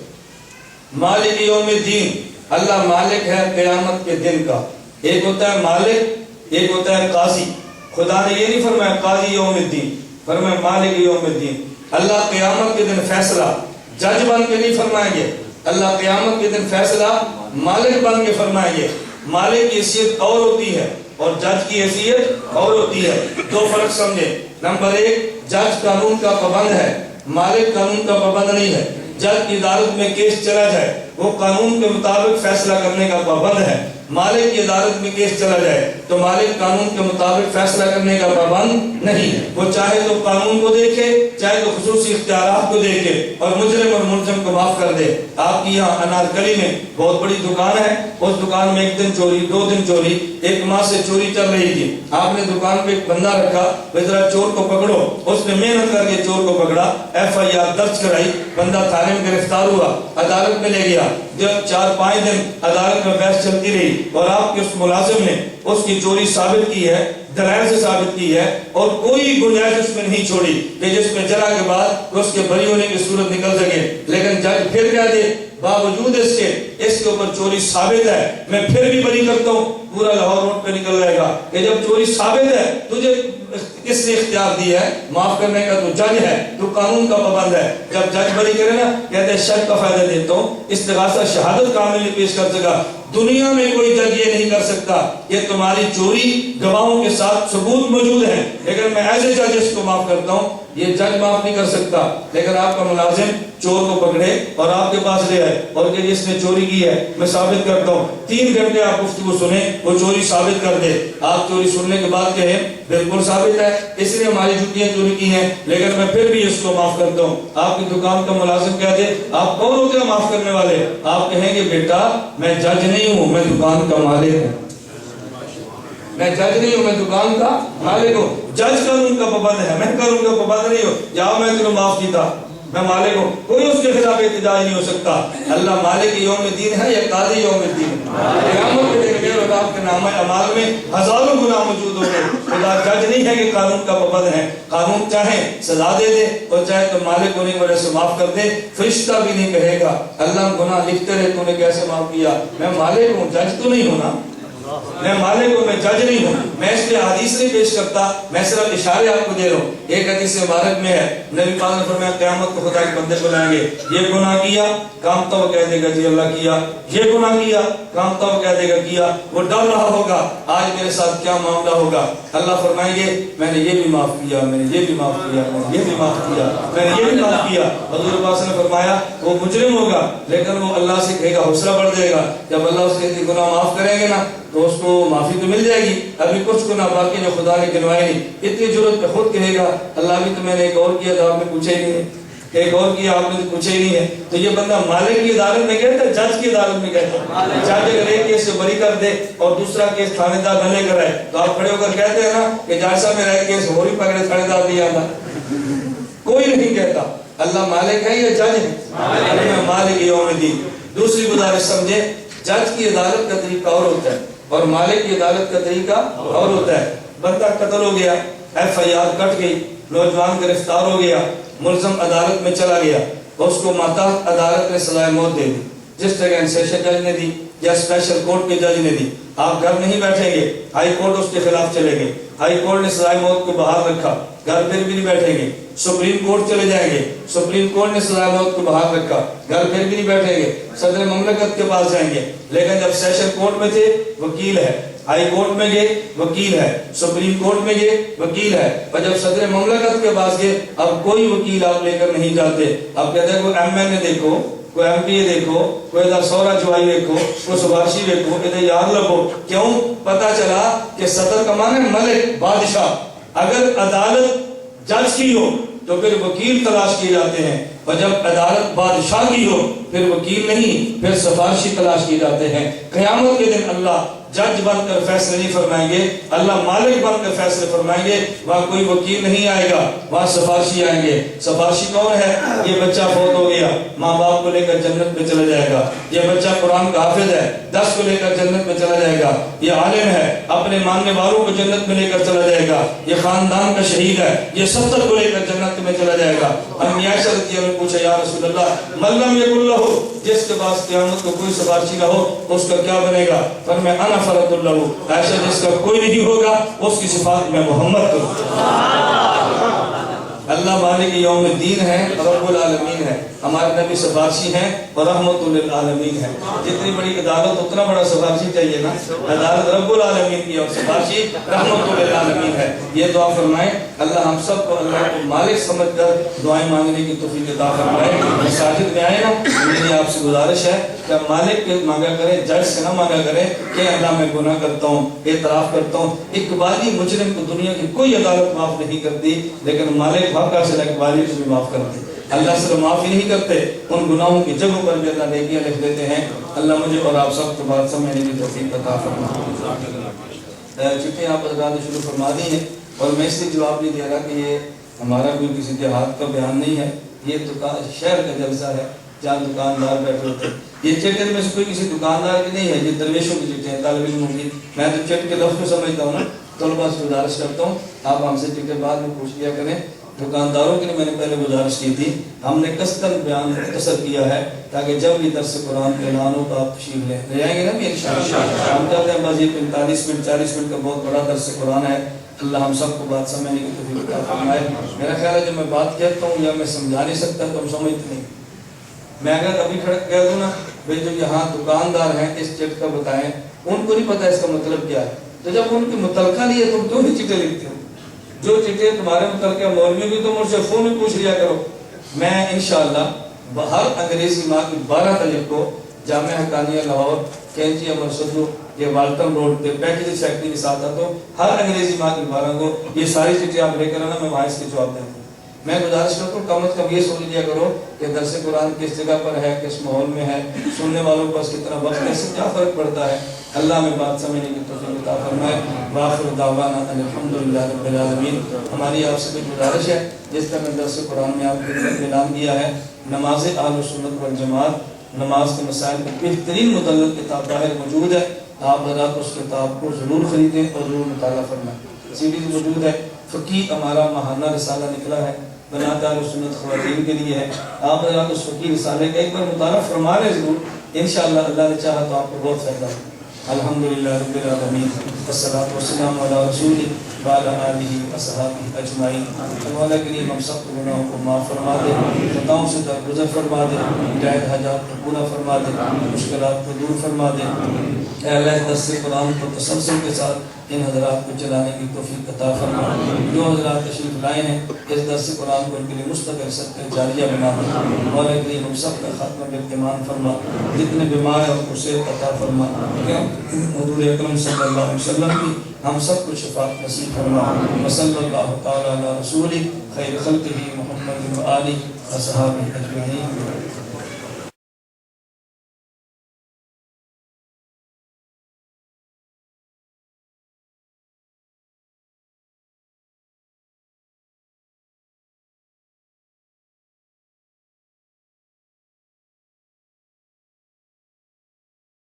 مالک یوم الدین، اللہ مالک ہے قیامت کے دن کا. ایک ہوتا ہے مالک، ایک ہوتا ہے قاضی. خدا نے یہ نہیں فرمایا قاضی یوم الدین، فرمایا مالک یوم الدین. اللہ قیامت کے دن فیصلہ جج بن کے نہیں فرمائیں گے، اللہ قیامت کے دن فیصلہ مالک بن کے فرمائیں گے. مالک کی حیثیت اور ہوتی ہے اور جج کی حیثیت اور ہوتی ہے. دو فرق سمجھے. نمبر 1، جج قانون کا پابند ہے، مالک قانون کا پابند نہیں ہے. جج کی عدالت میں کیس چلا جائے وہ قانون کے مطابق فیصلہ کرنے کا پابند ہے. مالک کی عدالت میں کیس چلا جائے تو مالک قانون کے مطابق فیصلہ کرنے کا پابند نہیں. وہ چاہے تو قانون کو دیکھے، چاہے تو خصوصی اختیارات کو دیکھے اور مجرم اور ملزم کو معاف کر دے. آپ کی یہاں انارکلی میں بہت بڑی دکان ہے، اس دکان میں ایک دن چوری، 2 دن چوری، 1 ماہ سے چوری چل رہی تھی. آپ نے دکان پہ ایک بندہ رکھا، ذرا چور کو پکڑو. اس نے محنت کر کے چور کو پکڑا، FIR درج کرائی، بندہ تھانے میں گرفتار ہوا، عدالت میں لے گیا. جب 4-5 دن عدالت میں بحث چلتی رہی اور آپ کے اس ملازم نے اس کی چوری ثابت کی ہے، دلائل سے ثابت کی ہے اور کوئی گنجائش اس میں نہیں چھوڑی کہ جس میں جرا کے بعد اس کے بری ہونے کی صورت نکل سکے. لیکن جج پھر کہہ دے باوجود اس کے اوپر چوری ثابت ہے، میں پھر بھی بری کرتا ہوں، پورا لاہور روڈ پہ نکل جائے گا کہ جب چوری ثابت ہے تجھے کس نے اختیار دیا ہے معاف کرنے کا؟ تو جج ہے، تو قانون کا پابند ہے. جب جج بری کرے نا کہتے ہیں شک کا فائدہ دیتا ہوں، استغاثہ شہادت کامل نہیں پیش کر سکا. دنیا میں کوئی جج یہ نہیں کر سکتا کہ تمہاری چوری گواہوں کے ساتھ ثبوت موجود ہیں لیکن میں ایسے جج اس کو معاف کرتا ہوں. یہ جج معاف نہیں کر سکتا. لیکن آپ کا ملازم چور کو پکڑے اور آپ کے پاس لے آئے اور کہ جس نے چوری کی ہے میں ثابت کرتا ہوں، 3 گھنٹے آپ گفتگو سنیں، وہ چوری ثابت کر دے. آپ چوری سننے کے بعد کہیں بالکل ثابت ہے، اس لیے ہماری جوتیاں چوری کی ہیں لیکن میں پھر بھی اس کو معاف کرتا ہوں. آپ کی دکان کا ملازم کہہ دے آپ کون ہوتے ہیں معاف کرنے والے؟ آپ کہیں گے بیٹا میں جج نہیں ہوں، میں دکان کا مالک ہوں. میں جج نہیں ہوں، میں دکان کا مالک ہوں. جج قانون کا پابند ہے، میں قانون کا پابند نہیں ہوں. جاؤ میں تمہیں معاف کیتا، میں مالک ہوں، کوئی اس کے خلاف احتجاج نہیں ہو سکتا. اللہ مالک یوم الدین ہے یا قاضی یوم الدین؟ قیامت کے دن میرے اور آپ کے نامہ اعمال میں ہزاروں گناہ موجود ہوں گے. خدا جج نہیں ہے کہ قانون کا پابند ہے. قانون چاہے سزا دے دے اور چاہے تو مالک ہونے کی وجہ سے معاف کر دے. فرشتہ بھی نہیں کہے گا اللہ گناہ لکھتے رہے تو نے کیسے معاف کیا. میں مالک ہوں، جج تو نہیں ہونا. میں مالک ہوں، میں جج نہیں ہوں. میں اس لیے حدیث نہیں پیش کرتا، میں صرف اشارے آپ کو دے رہا ہوں. ایک حدیث مبارک میں ہے نبی پاک نے فرمایا قیامت کو خدا کے بندے کو لائیں گے، یہ گناہ کیا، کامتا وہ کہہ دے گا جی اللہ کیا. یہ گناہ کیا، کامتا وہ کہہ دے گا کیا. وہ ڈر رہا ہوگا آج میرے ساتھ کیا معاملہ ہوگا. اللہ فرمائیں گے میں نے یہ بھی معاف کیا، میں نے یہ بھی معاف کیا، میں نے یہ بھی معاف کیا، میں نے یہ بھی معاف کیا. حضور پاک نے فرمایا وہ مجرم ہوگا لیکن وہ اللہ سے کہے گا، حوصلہ بڑھ جائے گا. جب اللہ اس کے گناہ معاف کریں گے نا تو اس کو معافی تو مل جائے گی. ابھی کچھ گناہ باقی جو خدا نے گنوائے نہیں، اتنی ضرورت پہ خود کہے گا اللہ بھی تو میں نے ایک اور کیا تھا آپ نے پوچھا ہی نہیں ہے، ایک اور کیا آپ نے پوچھا ہی نہیں ہے. تو یہ بندہ مالک کی عدالت میں کہتا ہے، جج کی عدالت میں کہتا ہے. جج اگر ایک کیس سے بری کر دے اور دوسرا کیس تھانے دار نہ لے کر آئے تو آپ کھڑے ہو کر کہتے ہیں نا کہ جج صاحب میرا ایک کیس اور ہی پکڑے تھانے دار نہیں آتا. کوئی نہیں کہتا. اللہ مالک ہے یا جج ہے؟ مالک یوم الدین. دوسری گزارش سمجھے، جج کی عدالت کا طریقہ اور ہوتا ہے اور مالک کی عدالت کا طریقہ اور ہوتا ہے. بندہ قتل ہو گیا، FIR کٹ گئی، نوجوان گرفتار ہو گیا، ملزم عدالت میں چلا گیا، اس کو ماتحت عدالت نے سزائے موت دے دی، جس طرح سیشن جج نے دی یا اسپیشل کورٹ کے جج نے دی۔ آپ گھر نہیں بیٹھیں گے، ہائی کورٹ اس کے خلاف چلے گئے، ہائی کورٹ نے سزائے موت کو بحال رکھا، گھر پھر بھی نہیں بیٹھیں گے، سپریم کورٹ چلے جائیں گے، سپریم کورٹ نے سزائے موت کو بحال رکھا، گھر پھر بھی نہیں بیٹھیں گے، صدر مملکت کے پاس جائیں گے۔ لیکن جب سیشن کورٹ میں تھے وکیل ہے، ہائی کورٹ میں گئے وکیل ہے، سپریم کورٹ میں گئے وکیل ہے، اور جب صدر مملکت کے پاس گئے اب کوئی وکیل آپ لے کر نہیں جاتے۔ اب کہتے ہیں کوئی ایم این اے دیکھو، کوئی ایم پی اے دیکھو، کوئی ادھر سورا جوائی دیکھو، کوئی سفارشی دیکھو، ادھر یار لگو۔ کیوں؟ پتا چلا کہ صدر کا معنی ہے ملک، بادشاہ۔ اگر عدالت جج کی ہو تو پھر وکیل تلاش کیے جاتے ہیں، اور جب عدالت بادشاہ کی ہو پھر وکیل نہیں، پھر سفارشی تلاش کیے جاتے ہیں۔ قیامت کے دن اللہ جج بن کر فیصلے نہیں فرمائیں گے، اللہ مالک بن کر فیصلے فرمائیں گے۔ وہاں کوئی وکیل نہیں آئے گا، وہاں سفارشی آئیں گے۔ سفارشی کون ہے؟ یہ بچہ فوت ہو گیا، ماں باپ کو لے کر جنت میں چلا جائے گا۔ یہ بچہ قرآن کا حافظ ہے، 10 کو لے کر جنت میں چلا جائے گا۔ یہ عالم ہے، اپنے ماننے والوں کو جنت میں لے کر چلا جائے گا۔ یہ خاندان کا شہید ہے، یہ 70 کو لے کر جنت میں چلا جائے گا۔ امی عائشہ رضی اللہ عنہا نے پوچھا یا رسول اللہ من لم یکن لہ، جس کے پاس قیامت کو کوئی سفارشی نہ ہو اس کا کیا بنے گا؟ فرمایا انا فرۃ لہ، عائشہ جس کا کوئی نہیں ہوگا اس کی صفات میں محمد کروں۔ اللہ مالک یوم الدین ہے، رب العالمین ہے، ہمارے نبی سفارشی ہیں اور رحمت للعالمین ہے۔ جتنی بڑی عدالت اتنا بڑا سفارشی چاہیے نا، عدالت رب العالمین کی اور سفارشی رحمت للعالمین ہے۔ یہ دعا فرمائیں اللہ ہم سب کو اللہ کو مالک سمجھ کر دعائیں مانگنے کی توفیق عطا فرمائے۔ مساجد میں آئے نا، میری آپ سے گزارش ہے کہ مالک کے مانگا کریں، جج سے نہ مانگا کریں کہ اللہ میں گناہ کرتا ہوں، اعتراف کرتا ہوں۔ اقبالی مجرم کو دنیا کی کوئی عدالت معاف نہیں کرتی، لیکن مالک واقعہ سے اقبالی سے بھی معاف کرتے۔ اللہ سے معافی نہیں کرتے، ان گناہوں کی جگہوں پر بھی اللہ نیکیاں لکھ دیتے ہیں۔ اللہ مجھے اور آپ سب کو بات سمجھنے کی توفیق عطا فرمائے۔ چٹھیاں آپ حضرات شروع فرما دی ہیں، اور میں اس لیے جواب نہیں دے رہا کہ یہ ہمارا کوئی کسی دیہات کا بیان نہیں ہے، یہ شہر کا جلسہ ہے جہاں دکاندار بیٹھے ہوتے ہیں۔ یہ چٹھے میں سے کوئی کسی دکاندار کی نہیں ہے، یہ درویشوں کی چٹھے ہیں، طالب علموں کی۔ میں تو چٹ کے لفظ کو سمجھتا ہوں نا، طلباء سے گزارش کرتا ہوں آپ ہم سے چٹھے بعد میں پوچھ لیا کریں۔ دکانداروں کے لیے میں نے پہلے گزارش کی تھی، ہم نے قصداً بیان مختصر کیا ہے تاکہ جب بھی درس قرآن کا اعلان ہو تو آپ تشریف لے جائیں گے نا بھی انشاءاللہ۔ ہم کہتے ہیں بس یہ 45 منٹ 40 منٹ کا بہت بڑا درس قرآن ہے، اللہ ہم سب کو بات سمجھنے کی توفیق عطا فرمائے۔ میرا خیال ہے جب میں بات کہتا ہوں یا میں سمجھا نہیں سکتا تو ہم سمجھتے نہیں۔ میں اگر ابھی کھڑا کہہ دوں نا بھائی جو یہاں دکاندار ہیں اس چٹ کا بتائیں، ان کو نہیں پتا اس کا مطلب کیا ہے، تو جب ان کے متعلقہ نہیں ہے تم کیوں نہیں چٹے لکھتے ہو؟ جو چٹے تمہارے متعلقہ مولوی بھی تم مجھ سے فون بھی پوچھ لیا کرو۔ میں انشاءاللہ ہر انگریزی ماہ کی 12 تاریخ کو جامعہ حقانیہ لاہور کینچی امر صدر یہ والٹن روڈ پہ پیکج سیکٹری کے ساتھ آتا ہوں، ہر انگریزی ماہ کی 12 کو یہ ساری چٹھیں آپ لے کر آنا، میں وہاں اس کے جواب دیں گا۔ میں گزارش کرتا ہوں کم از کم یہ سن لیا کرو کہ درس قرآن کس جگہ پر ہے، کس ماحول میں ہے، سننے والوں کو اس کی طرح وقت سے کیا فرق پڑتا ہے۔ اللہ میں بات سمجھنے کی توفیق عطا فرمائے۔ وآخر دعوانا الحمدللہ رب العالمین۔ ہماری آپ سے کوئی گزارش ہے جس طرح میں درس قرآن میں آپ کے لیے اعلان کیا ہے، نماز اہل سنت والجماعت نماز کے مسائل کو بہترین مدلل کتاب باہر موجود ہے، آپ حضرات اس کتاب کو ضرور خریدیں اور ضرور مطالعہ فرمائیں۔ سی ڈی موجود ہے، فقی ہمارا ماہانہ رسالہ نکلا ہے، بناتا ہے سنت خواتین کے لیے ہے، آپ حضرات اس فقی رسالے کا ایک بار مطالعہ فرما لیں ضرور، انشاءاللہ اللہ نے چاہا تو آپ کو بہت فائدہ ہے۔ الحمدللہ رب العالمین، والصلاۃ والسلام علی رسول وعلی آلہ وصحبہ اجمعین۔ اللہ کریم ہم سب کو گناہوں کو معاف فرما دے، خطاؤں سے درگزر فرما دے، جائز حاجات کو پورا فرما دے، مشکلات کو دور فرما دے۔ اے اللہ درس قرآن کو تسلسل کے ساتھ ان حضرات کو چلانے کی توفیق عطا فرما۔ جو حضرات تشریف لائے ہیں اس درس قرآن کو ان کے لیے مستقل صدقہ جاریہ بنا دے۔ مولا کریم ہم سب کا خاتمہ بالایمان فرما، جتنے بیمار ہیں ان کو صحت عطا فرما، حضور اکرم صلی اللہ علیہ وسلم کی ہم سب کو شفاعت نصیب فرما۔ وصلی اللہ تعالی علی رسولہ خیر خلقہ محمد و آلہ وصحبہ اجمعین۔